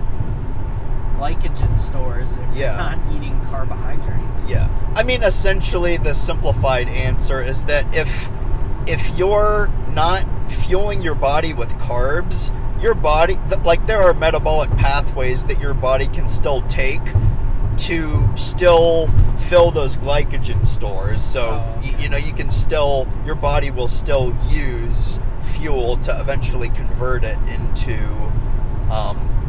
glycogen stores if you're not eating carbohydrates. Yeah. I mean, essentially, the simplified answer is that if you're not fueling your body with carbs, your body, like, there are metabolic pathways that your body can still take to still fill those glycogen stores. So, you know, you can still, your body will still use fuel to eventually convert it into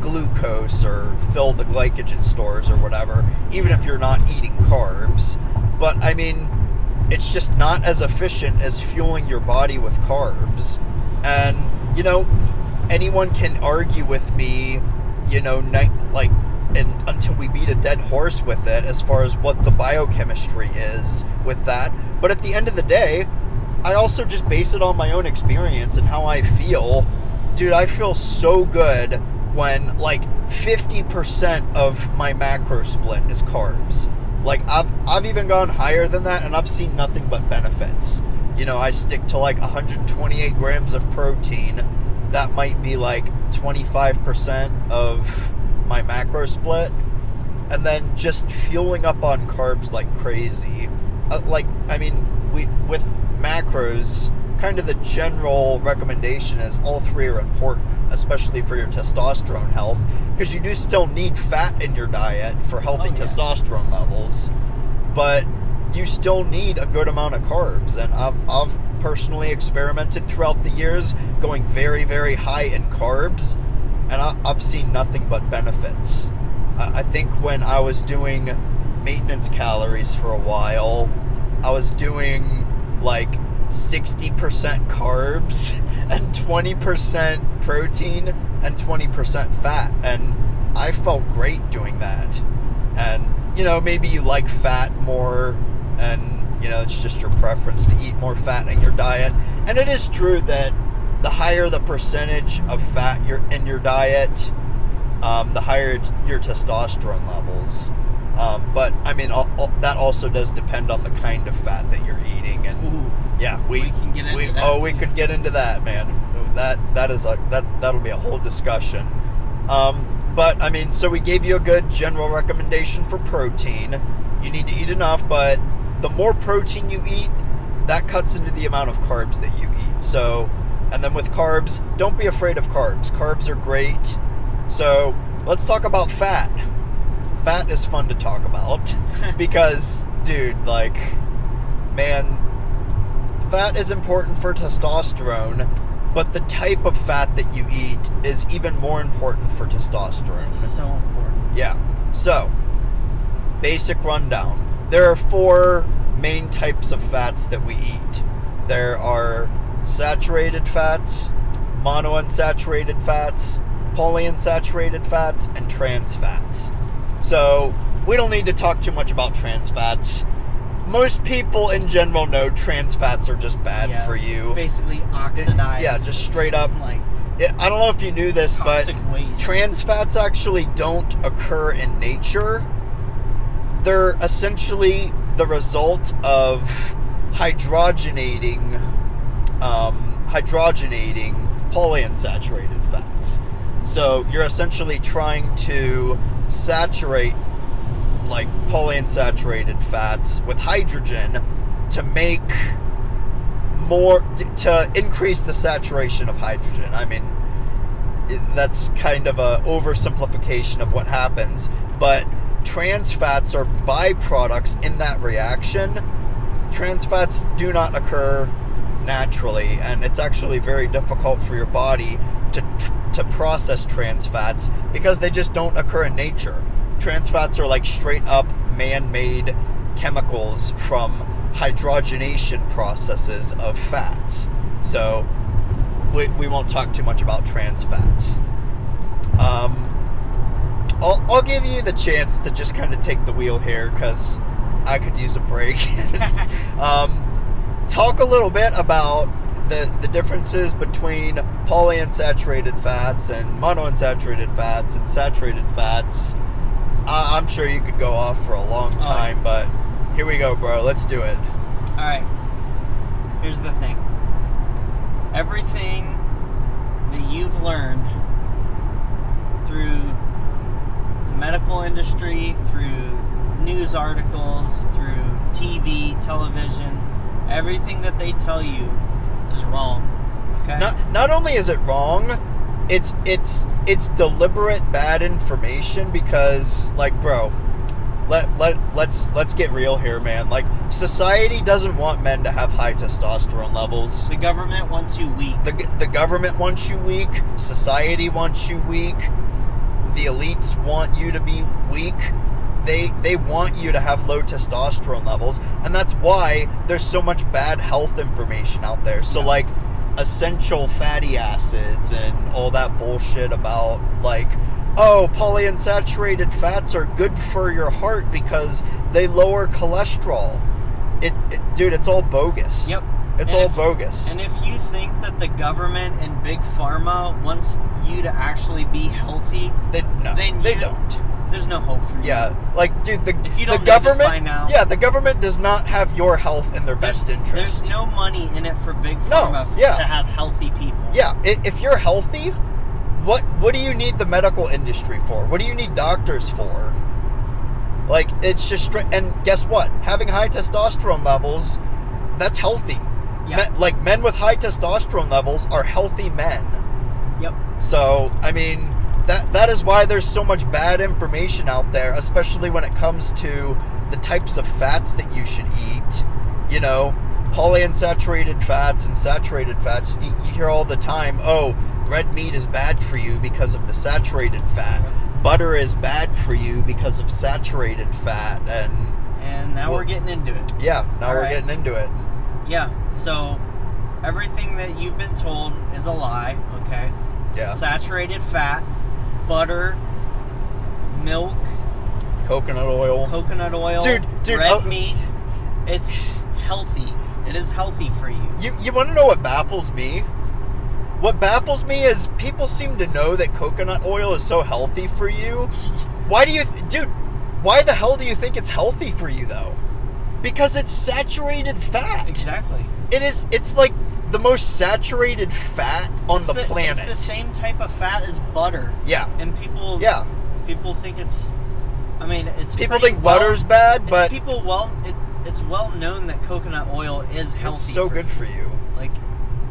glucose or fill the glycogen stores or whatever, even if you're not eating carbs. But, I mean, it's just not as efficient as fueling your body with carbs. And, you know, anyone can argue with me, you know, until we beat a dead horse with it as far as what the biochemistry is with that. But at the end of the day, I also just base it on my own experience and how I feel. Dude, I feel so good when, like, 50% of my macro split is carbs. Like, I've even gone higher than that, and I've seen nothing but benefits. You know, I stick to, like, 128 grams of protein. That might be, like, 25% of my macro split, and then just fueling up on carbs like crazy. With macros, kind of the general recommendation is all three are important, especially for your testosterone health, because you do still need fat in your diet for healthy testosterone levels, but you still need a good amount of carbs. And I've personally experimented throughout the years going very, very high in carbs, and I've seen nothing but benefits. I think when I was doing maintenance calories for a while, I was doing like 60% carbs and 20% protein and 20% fat. And I felt great doing that. And, you know, maybe you like fat more, and, you know, it's just your preference to eat more fat in your diet. And it is true that the higher the percentage of fat in your diet, the higher your testosterone levels. But I mean, that also does depend on the kind of fat that you're eating. And we can get into that. We could get into that, man. That'll be a whole discussion. But I mean, so we gave you a good general recommendation for protein. You need to eat enough, but the more protein you eat, that cuts into the amount of carbs that you eat. So, and then with carbs, don't be afraid of carbs. Carbs are great. So let's talk about fat. Fat is fun to talk about because, dude, like, man, fat is important for testosterone, but the type of fat that you eat is even more important for testosterone. It's so important. Yeah. So, basic rundown. There are 4 main types of fats that we eat. There are saturated fats, monounsaturated fats, polyunsaturated fats, and trans fats. So, we don't need to talk too much about trans fats. Most people in general know trans fats are just bad for you. It's basically oxidized. Just straight up. I don't know if you knew this, but waste. Trans fats actually don't occur in nature. They're essentially the result of hydrogenating polyunsaturated fats. So you're essentially trying to saturate, like, polyunsaturated fats with hydrogen to make to increase the saturation of hydrogen. I mean, that's kind of a oversimplification of what happens, but trans fats are byproducts in that reaction. Trans fats do not occur naturally, and it's actually very difficult for your body to process trans fats because they just don't occur in nature. Trans fats are like straight up man-made chemicals from hydrogenation processes of fats. So we won't talk too much about trans fats. I'll give you the chance to just kind of take the wheel here because I could use a break. Talk a little bit about the differences between polyunsaturated fats and monounsaturated fats and saturated fats. I'm sure you could go off for a long time, but here we go, bro. Let's do it. Alright. Here's the thing. Everything that you've learned through the medical industry, through news articles, through TV, television, everything that they tell you is wrong. Okay? Not only is it wrong, it's deliberate bad information because, like, bro, let's get real here, man. Like, society doesn't want men to have high testosterone levels. The government wants you weak. The government wants you weak. Society wants you weak. The elites want you to be weak. They want you to have low testosterone levels, and that's why there's so much bad health information out there. So, like, essential fatty acids and all that bullshit about, like, oh, polyunsaturated fats are good for your heart because they lower cholesterol. Dude, it's all bogus. Yep. It's all bogus. And if you think that the government and big pharma wants you to actually be healthy, then they don't. There's no hope for you. Yeah, like, dude, if you don't the know government, this by now, the government does not have your health in their best interest. There's no money in it for big pharma to have healthy people. Yeah, if you're healthy, what do you need the medical industry for? What do you need doctors for? Like, it's just and guess what? Having high testosterone levels, that's healthy. Yeah. Men with high testosterone levels are healthy men. Yep. So, I mean, that is why there's so much bad information out there, especially when it comes to the types of fats that you should eat. You know, polyunsaturated fats and saturated fats. You hear all the time, oh, red meat is bad for you because of the saturated fat. Butter is bad for you because of saturated fat. And now we're getting into it. Yeah, now we're getting into it. Yeah, so everything that you've been told is a lie, okay? Yeah. Saturated fat, butter, milk, coconut oil, dude, red meat. It's healthy. It is healthy for you. You want to know what baffles me? What baffles me is people seem to know that coconut oil is so healthy for you. Why do you, dude? Why the hell do you think it's healthy for you though? Because it's saturated fat. Exactly. It's like the most saturated fat on the planet. It's the same type of fat as butter. Yeah. And people think it's, I mean, it's people think butter's bad, but it's well known that coconut oil is healthy. It's so good for you. Like,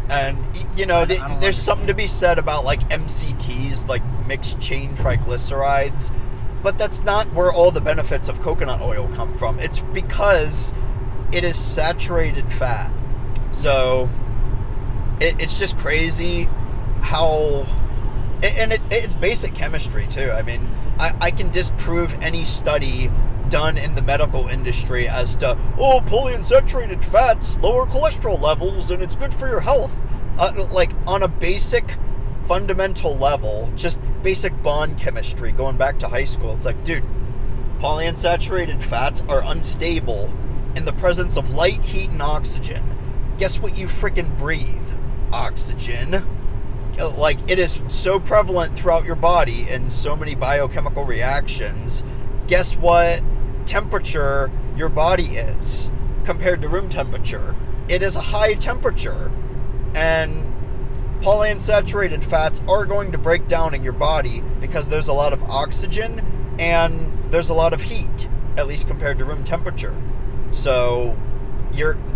and you know, there's something to be said about like MCTs, like mixed chain triglycerides. But that's not where all the benefits of coconut oil come from. It's because it is saturated fat. So it's just crazy how... And it's basic chemistry, too. I mean, I can disprove any study done in the medical industry as to, oh, polyunsaturated fats lower cholesterol levels and it's good for your health. Like, on a basic... fundamental level, just basic bond chemistry going back to high school. It's like, dude, polyunsaturated fats are unstable in the presence of light, heat, and oxygen. Guess what you freaking breathe? Oxygen. Like, it is so prevalent throughout your body in so many biochemical reactions. Guess what temperature your body is compared to room temperature? It is a high temperature. And polyunsaturated fats are going to break down in your body because there's a lot of oxygen and there's a lot of heat, at least compared to room temperature. So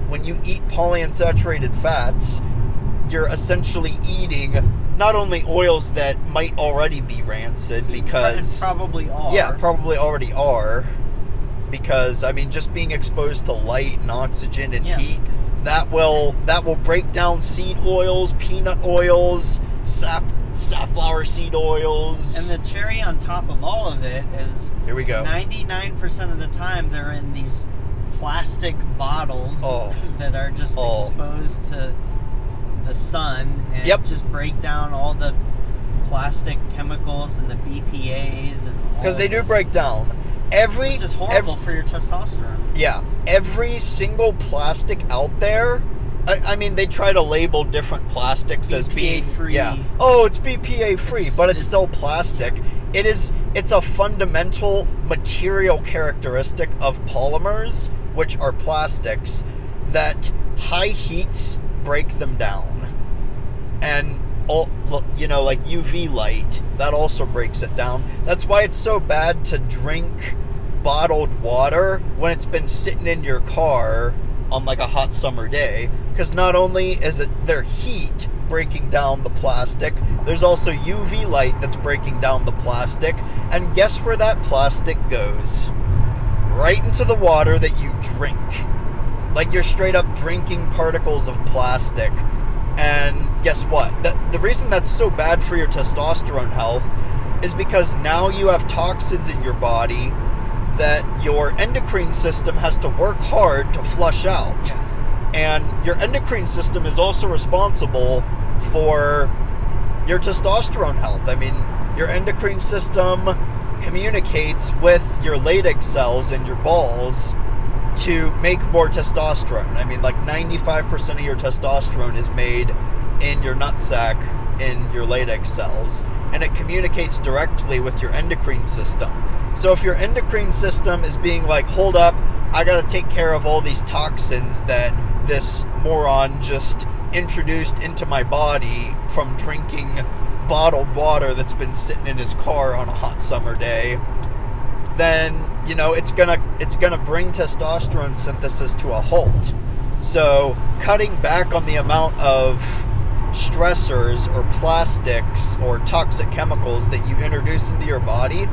when you eat polyunsaturated fats, you're essentially eating not only oils that might already be rancid because... probably are. Yeah, probably already are. Because, I mean, just being exposed to light and oxygen and heat, that will break down seed oils, peanut oils, safflower seed oils. And the cherry on top of all of it is, here we go, 99% of the time they're in these plastic bottles that are just exposed to the sun and just break down all the plastic chemicals and the BPAs and all because they do break down. Which is horrible for your testosterone. Yeah. Every single plastic out there, I mean, they try to label different plastics as being... free. Yeah. Oh, it's BPA free, but it's still plastic. Yeah. It's a fundamental material characteristic of polymers, which are plastics, that high heats break them down. And like UV light, that also breaks it down. That's why it's so bad to drink bottled water when it's been sitting in your car on like a hot summer day, because not only is it their heat breaking down the plastic, there's also UV light that's breaking down the plastic, and guess where that plastic goes? Right into the water that you drink. Like, you're straight up drinking particles of plastic. And guess what? The reason that's so bad for your testosterone health is because now you have toxins in your body that your endocrine system has to work hard to flush out. Yes. And your endocrine system is also responsible for your testosterone health. I mean, your endocrine system communicates with your latex cells in your balls to make more testosterone. I mean, like 95% of your testosterone is made in your nutsack, in your latex cells, and it communicates directly with your endocrine system. So if your endocrine system is being like, hold up, I gotta take care of all these toxins that this moron just introduced into my body from drinking bottled water that's been sitting in his car on a hot summer day, then, you know, it's gonna bring testosterone synthesis to a halt. So cutting back on the amount of stressors or plastics or toxic chemicals that you introduce into your body,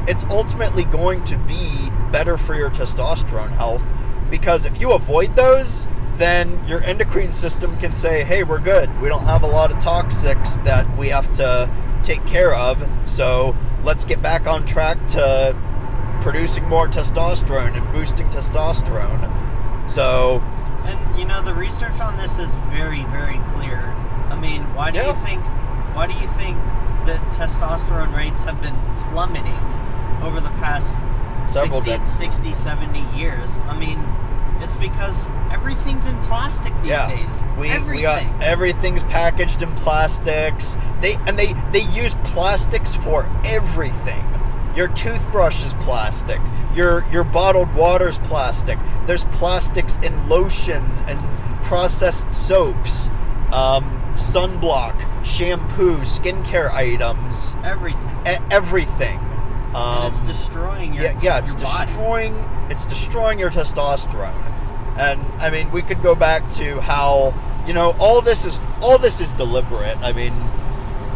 it's ultimately going to be better for your testosterone health, because if you avoid those, then your endocrine system can say, hey, we're good. We don't have a lot of toxics that we have to take care of, so let's get back on track to producing more testosterone and boosting testosterone. So, and you know, the research on this is very, very clear. I mean, why do you think that testosterone rates have been plummeting over the past 60, 70 years? I mean, it's because everything's in plastic these days. Everything's packaged in plastics. They use plastics for everything. Your toothbrush is plastic. Your bottled water's plastic. There's plastics in lotions and processed soaps, sunblock, shampoo, skincare items. Everything. Everything. And it's destroying your body. It's destroying your testosterone. And I mean, we could go back to how, you know, all this is deliberate. I mean,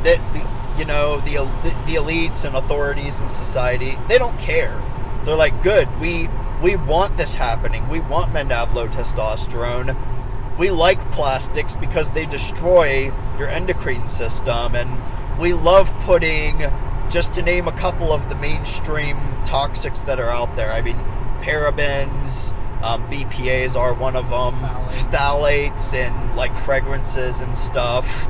that you know, the elites and authorities in society, they don't care. They're like, good, we want this happening. We want men to have low testosterone. We like plastics because they destroy your endocrine system, and we love putting, just to name a couple of the mainstream toxics that are out there. I mean, parabens, BPAs are one of them, phthalates in like fragrances and stuff,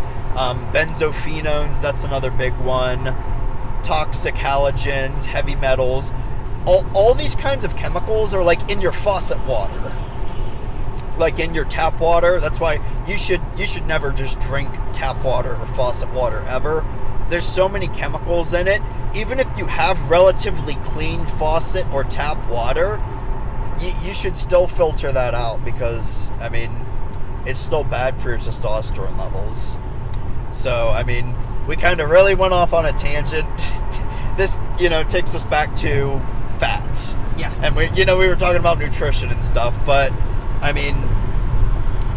benzophenones, that's another big one, toxic halogens, heavy metals. All these kinds of chemicals are like in your faucet water, like in your tap water. That's why you should never just drink tap water or faucet water ever. There's so many chemicals in it. Even if you have relatively clean faucet or tap water, you should still filter that out, because, I mean, it's still bad for your testosterone levels. So, I mean, we kind of really went off on a tangent. This, you know, takes us back to fats. Yeah. And we were talking about nutrition and stuff, but, I mean,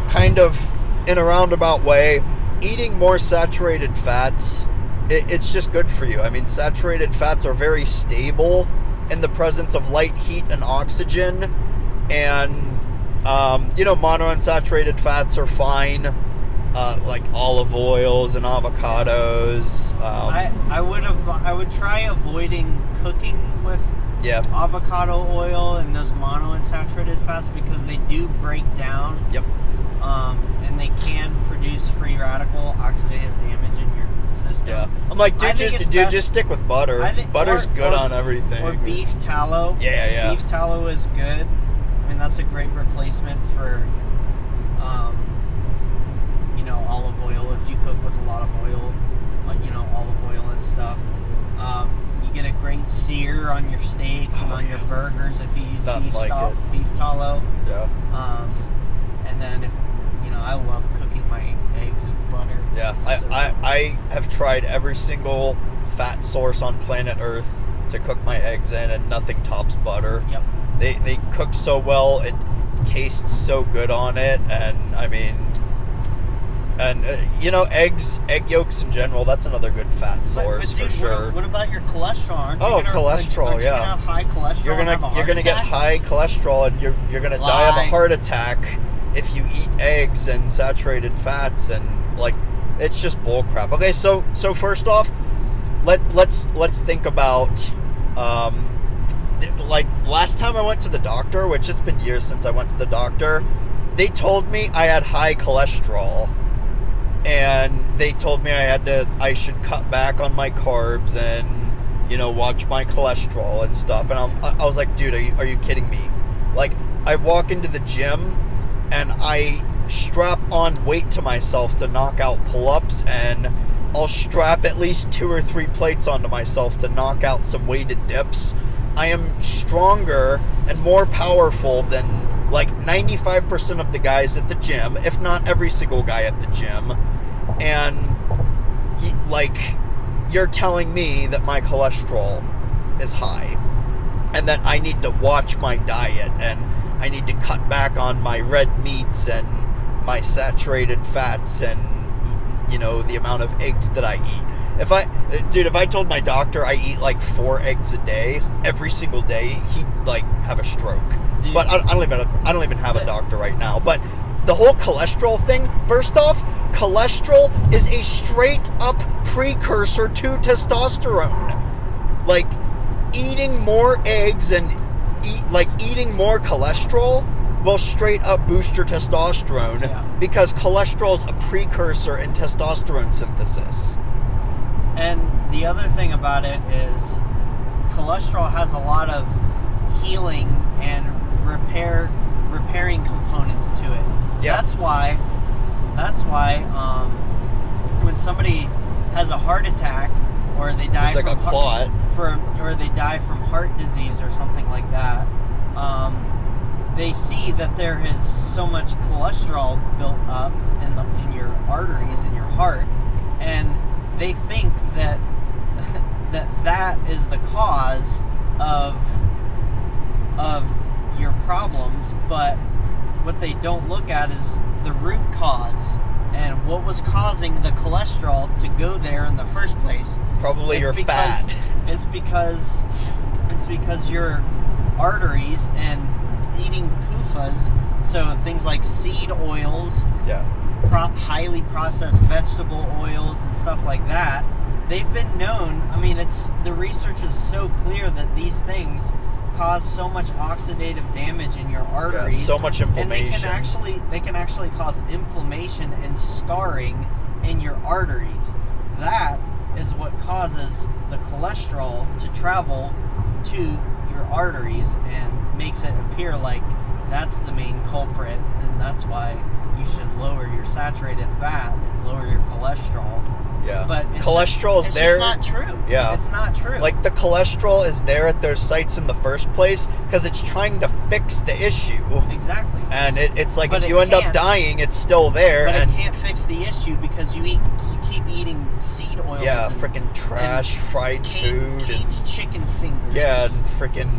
kind of in a roundabout way, eating more saturated fats, it's just good for you. I mean, saturated fats are very stable in the presence of light, heat, and oxygen. And, you know, monounsaturated fats are fine, like olive oils and avocados. I would try avoiding cooking with avocado oil and those monounsaturated fats, because they do break down. Yep. And they can produce free radical oxidative damage in your system. Yeah. I'm like, just stick with butter. Butter's good on everything. Or beef tallow. Yeah. Beef tallow is good. I mean, that's a great replacement for, you know, olive oil. If you cook with a lot of oil, like, you know, olive oil and stuff. You get a great sear on your steaks and on your burgers if you use beef tallow. Yeah. And then if I love cooking my eggs in butter. Yeah, It's so I have tried every single fat source on planet Earth to cook my eggs in, and nothing tops butter. Yep. They cook so well, it tastes so good on it, and I mean, and egg yolks in general, that's another good fat source but dude, for sure. What about your cholesterol? Aren't you Cholesterol, aren't you yeah. gonna have high cholesterol? You're and have a heart gonna get attack? high cholesterol, and you're gonna die of a heart attack if you eat eggs and saturated fats, and like, it's just bull crap. Okay, so first off, let's think about like last time I went to the doctor, which it's been years since I went to the doctor. They told me I had high cholesterol, and they told me I should cut back on my carbs and watch my cholesterol and stuff. And I was like, dude, are you kidding me? Like, I walk into the gym and I strap on weight to myself to knock out pull-ups, and I'll strap at least 2 or 3 plates onto myself to knock out some weighted dips. I am stronger and more powerful than like 95% of the guys at the gym, if not every single guy at the gym. And like, you're telling me that my cholesterol is high and that I need to watch my diet and I need to cut back on my red meats and my saturated fats and the amount of eggs that I eat. If I told my doctor I eat like 4 eggs a day every single day, he'd like have a stroke. Dude. But I don't even have a doctor right now. But the whole cholesterol thing, first off, cholesterol is a straight up precursor to testosterone. Like, eating more eggs and eating more cholesterol will straight up boost your testosterone, because cholesterol is a precursor in testosterone synthesis. And the other thing about it is cholesterol has a lot of healing and repairing components to it. Yeah. That's why when somebody has a heart attack or they die from a clot, or they die from heart disease or something like that, they see that there is so much cholesterol built up in your arteries in your heart, and they think that that is the cause of your problems, but what they don't look at is the root cause and what was causing the cholesterol to go there in the first place. Probably your fat. It's because your arteries and eating PUFAs, so things like seed oils, highly processed vegetable oils and stuff like that, they've been known. I mean, the research is so clear that these things cause so much oxidative damage in your arteries, so much inflammation, and they can actually cause inflammation and scarring in your arteries. That is what causes the cholesterol to travel to your arteries and makes it appear like that's the main culprit, and that's why you should lower your saturated fat and lower your cholesterol. Yeah. But cholesterol is there. It's not true. Yeah. It's not true. Like, the cholesterol is there at those sites in the first place because it's trying to fix the issue. Exactly. And it's like, if you end up dying, it's still there. But and it can't fix the issue because you keep eating seed oils. Yeah, freaking trash, fried food. Caged chicken fingers. Yeah, and freaking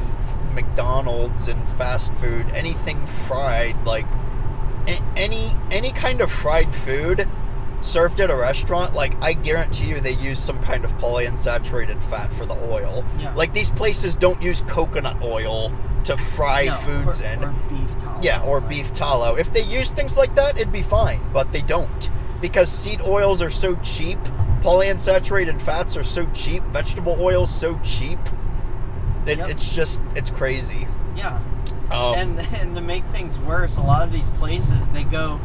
McDonald's and fast food. Anything fried, like, any kind of fried food served at a restaurant, like, I guarantee you they use some kind of polyunsaturated fat for the oil. Yeah. Like, these places don't use coconut oil to fry foods in. Or beef tallow. Yeah, or beef tallow. If they use things like that, it'd be fine, but they don't. Because seed oils are so cheap, polyunsaturated fats are so cheap, vegetable oils so cheap. It's crazy. Yeah. And to make things worse, a lot of these places, they go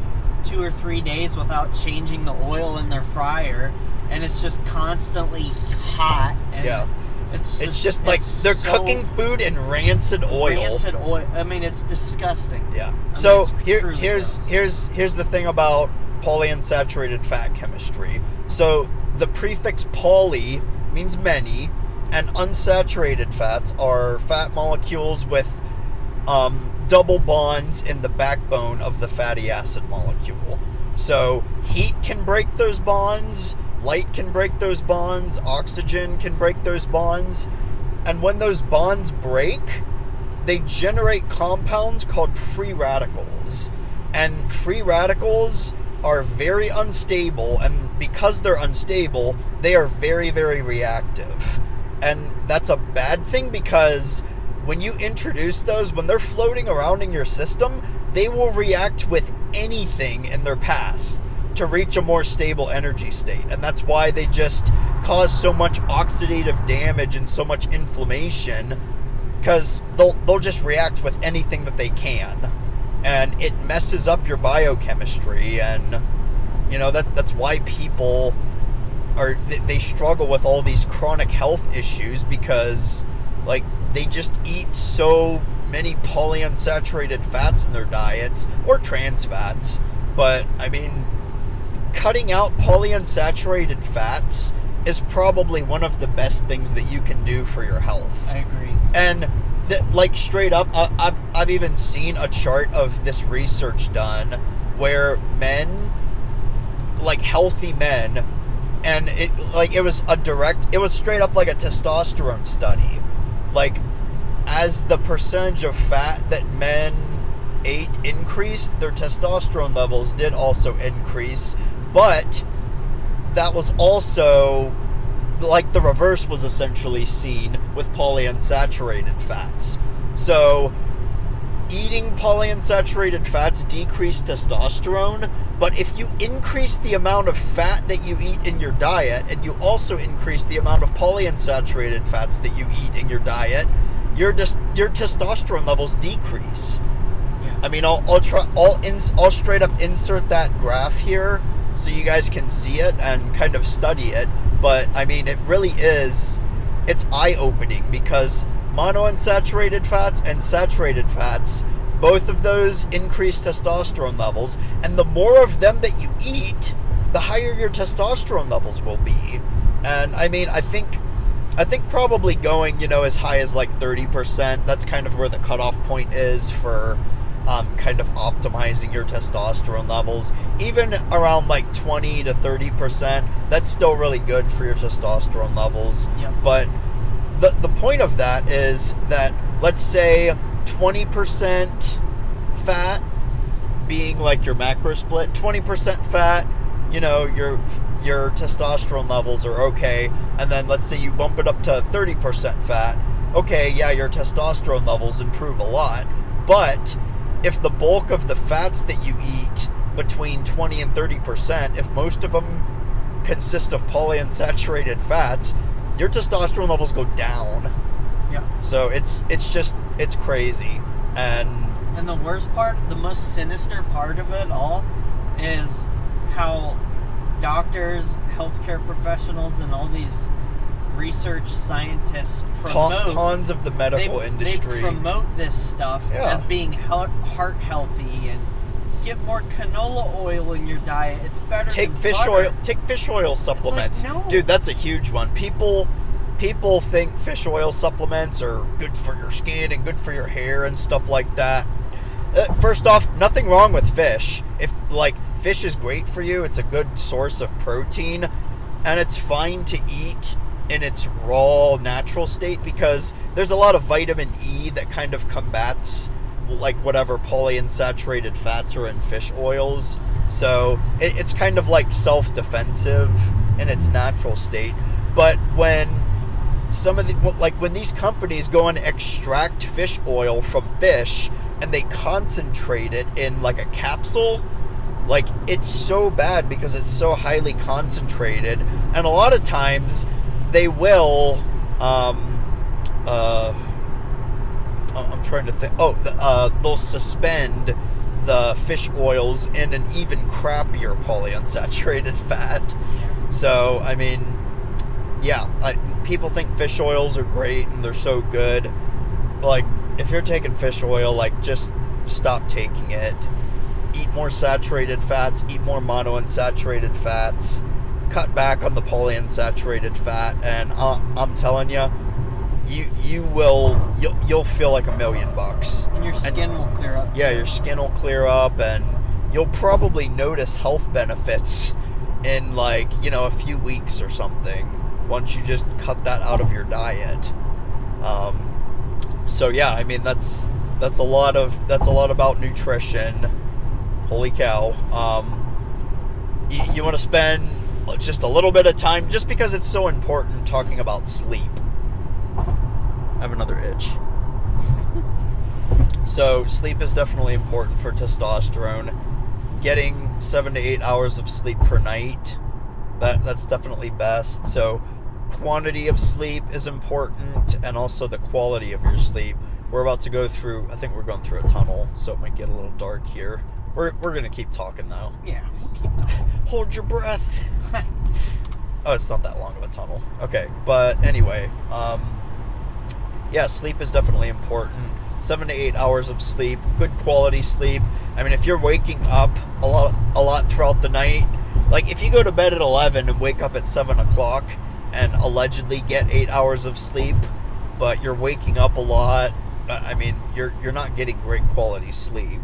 2 or 3 days without changing the oil in their fryer, and it's just constantly hot. And it's just like they're cooking food in rancid oil. Rancid oil. I mean, it's disgusting. Yeah. So here's the thing about polyunsaturated fat chemistry. So the prefix poly means many, and unsaturated fats are fat molecules with double bonds in the backbone of the fatty acid molecule. So heat can break those bonds, light can break those bonds, oxygen can break those bonds. And when those bonds break, they generate compounds called free radicals. And free radicals are very unstable, and because they're unstable, they are very, very reactive. And that's a bad thing, because when you introduce those, when they're floating around in your system, they will react with anything in their path to reach a more stable energy state. And that's why they just cause so much oxidative damage and so much inflammation, because they'll just react with anything that they can. And it messes up your biochemistry, and that's why people they struggle with all these chronic health issues, because like they just eat so many polyunsaturated fats in their diets, or trans fats. But I mean, cutting out polyunsaturated fats is probably one of the best things that you can do for your health. I agree. And like straight up, I've even seen a chart of this research done where men, like healthy men, and it was straight up like a testosterone study. Like, as the percentage of fat that men ate increased, their testosterone levels did also increase, but that was also like the reverse was essentially seen with polyunsaturated fats. So eating polyunsaturated fats decreased testosterone, but if you increase the amount of fat that you eat in your diet, and you also increase the amount of polyunsaturated fats that you eat in your diet, your testosterone levels decrease. Yeah. I mean, I'll straight up insert that graph here so you guys can see it and kind of study it. But I mean, it really is, it's eye-opening, because monounsaturated fats and saturated fats, both of those increase testosterone levels, and the more of them that you eat, the higher your testosterone levels will be. And I mean, I think probably going, as high as like 30%, that's kind of where the cutoff point is for kind of optimizing your testosterone levels. Even around like 20 to 30%, that's still really good for your testosterone levels. Yep. But the point of that is that, let's say 20% fat being like your macro split, 20% fat, your testosterone levels are okay. And then let's say you bump it up to 30% fat. Okay, yeah, your testosterone levels improve a lot. But if the bulk of the fats that you eat between 20 and 30%, if most of them consist of polyunsaturated fats, your testosterone levels go down. Yeah. So it's crazy. And the worst part, the most sinister part of it all, is how doctors, healthcare professionals, and all these research scientists promote cons of the medical industry. They promote this stuff as being heart healthy, and get more canola oil in your diet. It's better. Take than fish butter. oil. Take fish oil supplements. Like, no. Dude, that's a huge one. People think fish oil supplements are good for your skin and good for your hair and stuff like that. First off, nothing wrong with fish. If fish is great for you, it's a good source of protein, and it's fine to eat in its raw natural state, because there's a lot of vitamin E that kind of combats like whatever polyunsaturated fats are in fish oils. So it's kind of like self-defensive in its natural state. But when when these companies go and extract fish oil from fish and they concentrate it in like a capsule, it's so bad because it's so highly concentrated. And a lot of times they will I'm trying to think. They'll suspend the fish oils in an even crappier polyunsaturated fat. So, I mean, people think fish oils are great and they're so good. If you're taking fish oil, just stop taking it. Eat more saturated fats, eat more monounsaturated fats, cut back on the polyunsaturated fat, and I'm telling you, you'll feel like $1 million. And your skin will clear up. Yeah, your skin will clear up, and you'll probably notice health benefits in like, a few weeks or something once you just cut that out of your diet. So yeah, I mean that's a lot about nutrition. Holy cow. You want to spend just a little bit of time, just because it's so important, talking about sleep. I have another itch. So sleep is definitely important for testosterone. Getting 7 to 8 hours of sleep per night, that's definitely best. So quantity of sleep is important, and also the quality of your sleep. We're about to go through, I think we're going through a tunnel, so it might get a little dark here. We're going to keep talking though. Yeah, we'll keep talking. Hold your breath. Oh, it's not that long of a tunnel. Okay, but anyway, yeah, sleep is definitely important. 7 to 8 hours of sleep, good quality sleep. I mean, if you're waking up a lot throughout the night, like if you go to bed at 11 and wake up at 7 o'clock and allegedly get 8 hours of sleep, but you're waking up a lot, I mean, you're not getting great quality sleep.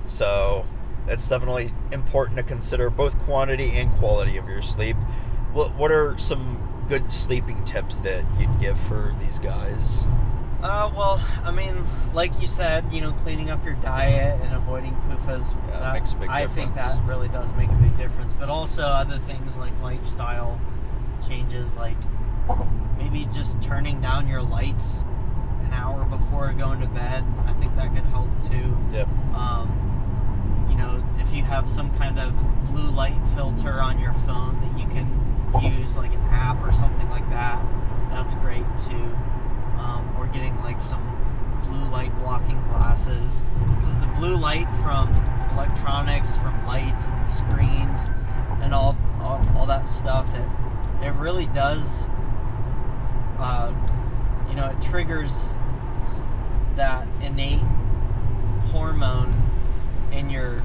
So it's definitely important to consider both quantity and quality of your sleep. What are some good sleeping tips that you'd give for these guys? Well, I mean, like you said, cleaning up your diet and avoiding PUFAs. Yeah, that makes a big difference. I think that really does make a big difference. But also other things like lifestyle changes, like maybe just turning down your lights an hour before going to bed. I think that could help too. Yep. If you have some kind of blue light filter on your phone that you can use, like an app or something like that, that's great too. Or getting like some blue light blocking glasses, because the blue light from electronics, from lights and screens and all that stuff, it really does, it triggers that innate hormone in your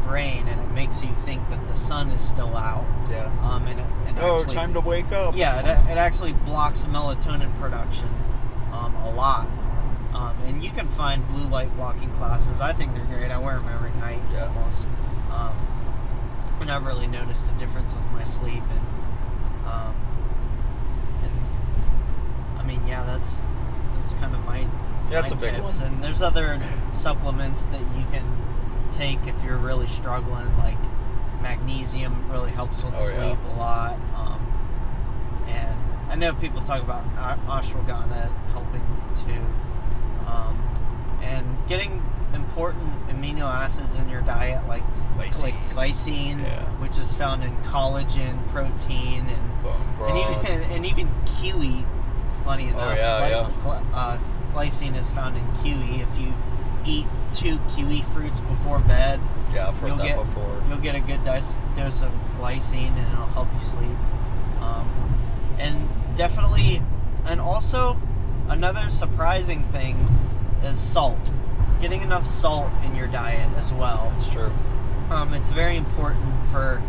brain, and it makes you think that the sun is still out. Yeah. And actually, time to wake up. Yeah, it actually blocks the melatonin production a lot. And you can find blue light blocking glasses. I think they're great. I wear them every night almost. And I've really noticed a difference with my sleep. And I mean, yeah, that's kind of my that's a big tips. one. And there's other supplements that you can take if you're really struggling, like magnesium really helps with sleep a lot. And I know people talk about ashwagandha helping too. And getting important amino acids in your diet, like glycine, which is found in collagen, protein, and even kiwi. Funny enough, glycine is found in kiwi. If you eat 2 kiwi fruits before bed, I've heard that before. You'll get a good dose of glycine, and it'll help you sleep. And definitely, and also another surprising thing is salt. Getting enough salt in your diet as well. That's true. It's very important for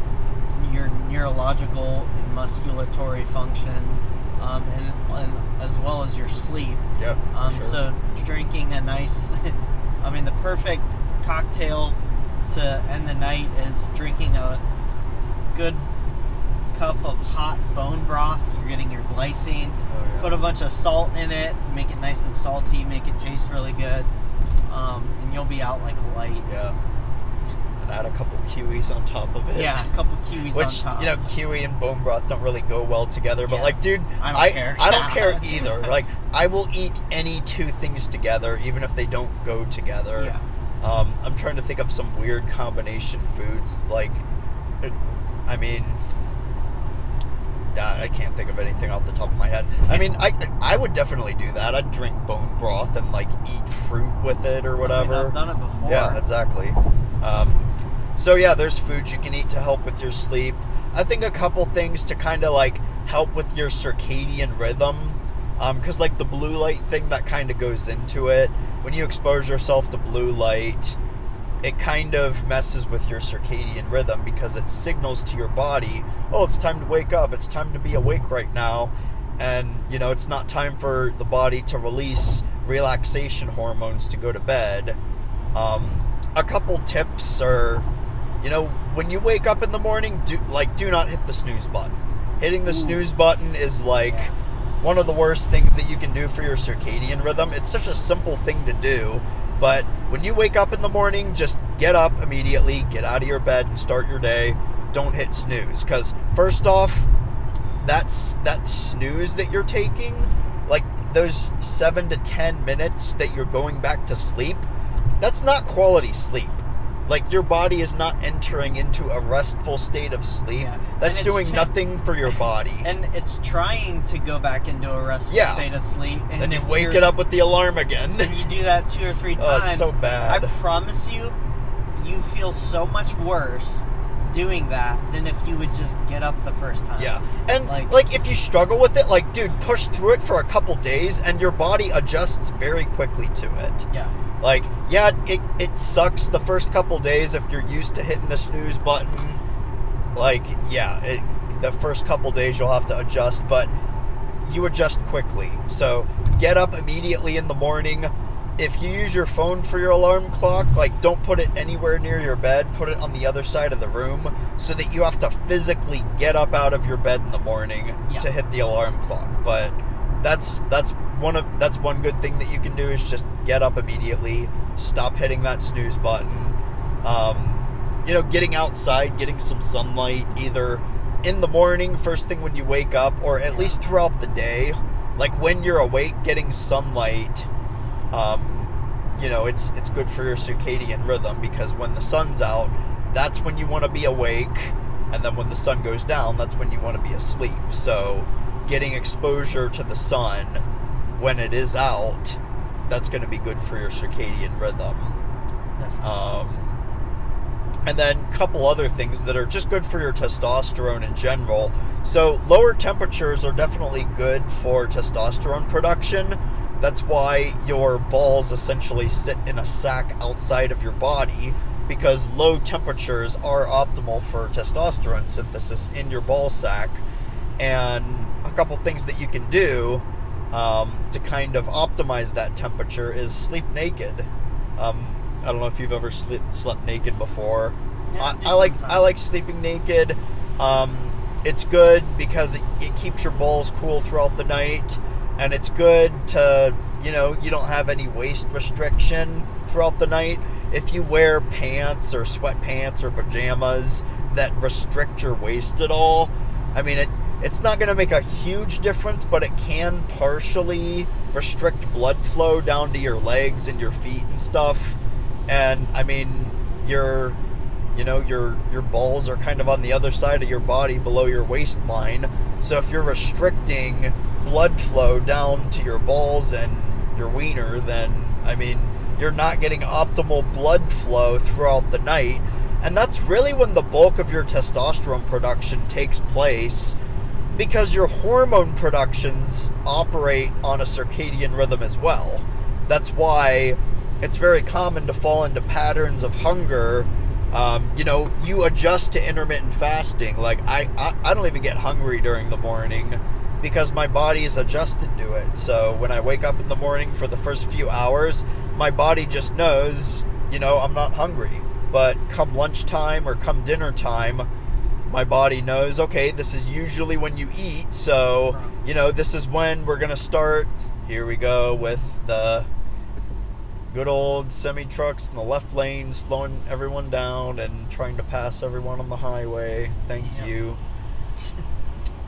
your neurological and musculatory function, and as well as your sleep. Yeah. Sure. So drinking a nice, the perfect cocktail to end the night is drinking a good cup of hot bone broth. You're getting your glycine. Put a bunch of salt in it, make it nice and salty, make it taste really good, and you'll be out like a light. Yeah. And add a couple kiwis on top of it. Yeah, a couple kiwis on top. Kiwi and bone broth don't really go well together, but like, dude, I don't care. I don't care either. Like, I will eat any two things together, even if they don't go together. Yeah. I'm trying to think of some weird combination foods. Like, I can't think of anything off the top of my head. I mean, I would definitely do that. I'd drink bone broth and like eat fruit with it or whatever. I've done it before. Yeah, exactly. So yeah, there's foods you can eat to help with your sleep. I think a couple things to kind of like help with your circadian rhythm, because like the blue light thing, that kind of goes into it. When you expose yourself to blue light, it kind of messes with your circadian rhythm, because it signals to your body, oh, it's time to wake up, it's time to be awake right now. And it's not time for the body to release relaxation hormones to go to bed. a couple tips are, when you wake up in the morning, do not hit the snooze button. Hitting the snooze button is like one of the worst things that you can do for your circadian rhythm. It's such a simple thing to do, but when you wake up in the morning, just get up immediately, get out of your bed and start your day. Don't hit snooze, because first off, that snooze that you're taking, like those 7 to 10 minutes that you're going back to sleep, that's not quality sleep. Like, your body is not entering into a restful state of sleep. Yeah. That's doing nothing for your body. And it's trying to go back into a restful state of sleep. And then you wake it up with the alarm again. And you do that 2 or 3 times. Oh, it's so bad. I promise you, you feel so much worse doing that than if you would just get up the first time. Yeah. And, like if you struggle with it, like, dude, push through it for a couple days, and your body adjusts very quickly to it. Yeah. Like, yeah, it sucks the first couple days if you're used to hitting the snooze button. Like, yeah, the first couple days you'll have to adjust, but you adjust quickly. So get up immediately in the morning. If you use your phone for your alarm clock, like, don't put it anywhere near your bed. Put it on the other side of the room so that you have to physically get up out of your bed in the morning to hit the alarm clock. But that's one good thing that you can do, is just get up immediately, stop hitting that snooze button. Getting outside, getting some sunlight, either in the morning, first thing when you wake up, or at least throughout the day. Like, when you're awake, getting sunlight, it's good for your circadian rhythm, because when the sun's out, that's when you want to be awake, and then when the sun goes down, that's when you want to be asleep. So getting exposure to the sun when it is out, that's going to be good for your circadian rhythm. Definitely. And then a couple other things that are just good for your testosterone in general. So lower temperatures are definitely good for testosterone production. That's why your balls essentially sit in a sac outside of your body, because low temperatures are optimal for testosterone synthesis in your ball sac. And a couple things that you can do to kind of optimize that temperature is sleep naked. I don't know if you've ever slept naked before. Yeah, I like sleeping naked. It's good because it keeps your balls cool throughout the night, and it's good to, you don't have any waist restriction throughout the night. If you wear pants or sweatpants or pajamas that restrict your waist at all, I mean, it's not going to make a huge difference, but it can partially restrict blood flow down to your legs and your feet and stuff. And I mean, your balls are kind of on the other side of your body below your waistline. So if you're restricting blood flow down to your balls and your wiener, then, I mean, you're not getting optimal blood flow throughout the night. And that's really when the bulk of your testosterone production takes place, because your hormone productions operate on a circadian rhythm as well. That's why it's very common to fall into patterns of hunger. You adjust to intermittent fasting. Like, I don't even get hungry during the morning because my body is adjusted to it. So when I wake up in the morning, for the first few hours, my body just knows, I'm not hungry. But come lunchtime or come dinner time, my body knows, okay, this is usually when you eat, so, this is when we're going to start. Here we go with the good old semi-trucks in the left lane, slowing everyone down and trying to pass everyone on the highway. Thank you.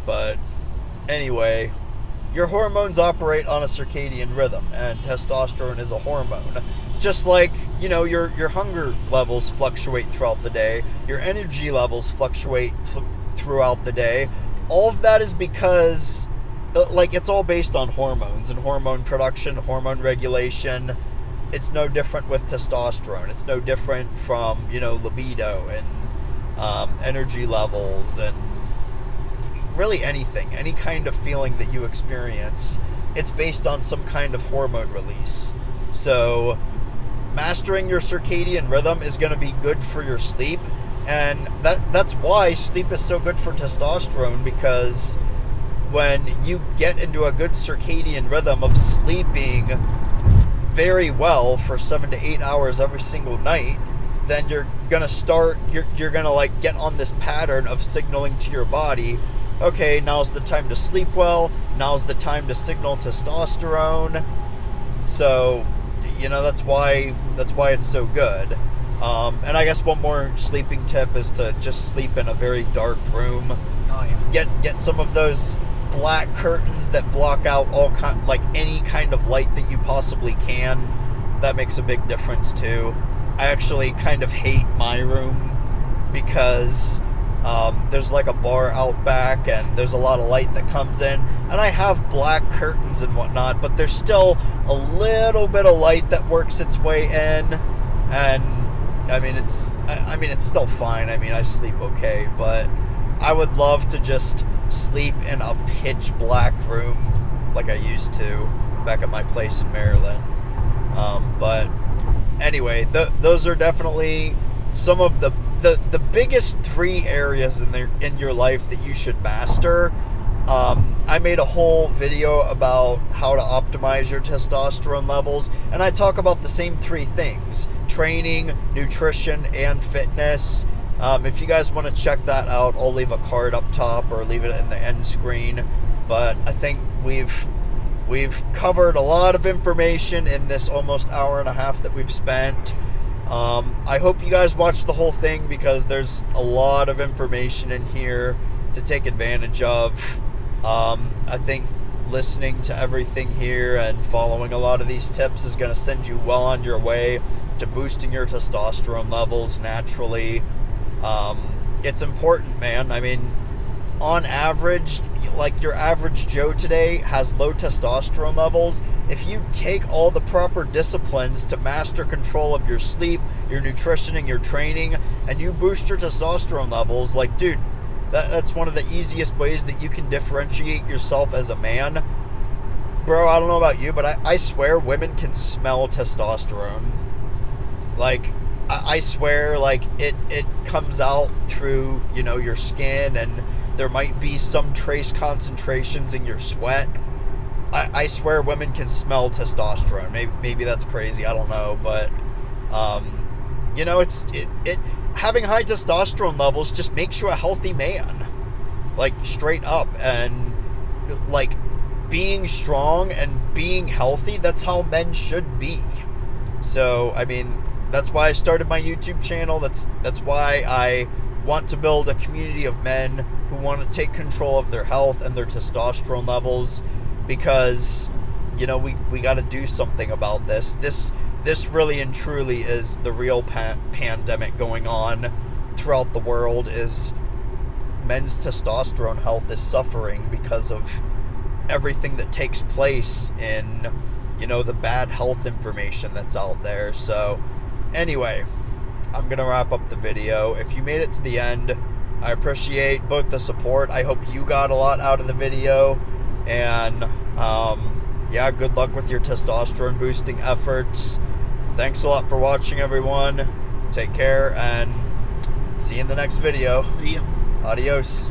But anyway, your hormones operate on a circadian rhythm, and testosterone is a hormone. Just like, your hunger levels fluctuate throughout the day, your energy levels fluctuate throughout the day. All of that is because, it's all based on hormones and hormone production, hormone regulation. It's no different with testosterone. It's no different from, libido and energy levels and really anything, any kind of feeling that you experience. It's based on some kind of hormone release. So mastering your circadian rhythm is going to be good for your sleep, and that's why sleep is so good for testosterone, because when you get into a good circadian rhythm of sleeping very well for 7 to 8 hours every single night, then you're gonna like get on this pattern of signaling to your body, okay, now's the time to sleep well, now's the time to signal testosterone. So, that's why it's so good. And I guess one more sleeping tip is to just sleep in a very dark room. Oh yeah. Get some of those black curtains that block out any kind of light that you possibly can. That makes a big difference too. I actually kind of hate my room because there's like a bar out back and there's a lot of light that comes in, and I have black curtains and whatnot, but there's still a little bit of light that works its way in, and it's still fine. I sleep okay, but I would love to just sleep in a pitch black room like I used to back at my place in Maryland. But anyway, those are definitely some of the biggest 3 areas in your life that you should master. I made a whole video about how to optimize your testosterone levels, and I talk about the same 3 things: training, nutrition, and fitness. If you guys want to check that out, I'll leave a card up top or leave it in the end screen. But I think we've covered a lot of information in this almost hour and a half that we've spent. I hope you guys watch the whole thing because there's a lot of information in here to take advantage of. I think listening to everything here and following a lot of these tips is going to send you well on your way to boosting your testosterone levels naturally. It's important, man. On average, like your average Joe today has low testosterone levels. If you take all the proper disciplines to master control of your sleep, your nutrition, and your training, and you boost your testosterone levels, like, dude, that's one of the easiest ways that you can differentiate yourself as a man. Bro, I don't know about you, but I swear women can smell testosterone. Like, I swear, like, it comes out through, your skin, and there might be some trace concentrations in your sweat. I swear women can smell testosterone. Maybe that's crazy, I don't know, but having high testosterone levels just makes you a healthy man, like, straight up. And like, being strong and being healthy, that's how men should be. So that's why I started my YouTube channel. That's why I want to build a community of men who want to take control of their health and their testosterone levels, because we got to do something about this. This really and truly is the real pandemic going on throughout the world. Is men's testosterone health is suffering because of everything that takes place in the bad health information that's out there. So anyway, I'm going to wrap up the video. If you made it to the end, I appreciate both the support. I hope you got a lot out of the video. And, good luck with your testosterone boosting efforts. Thanks a lot for watching, everyone. Take care, and see you in the next video. See ya. Adios.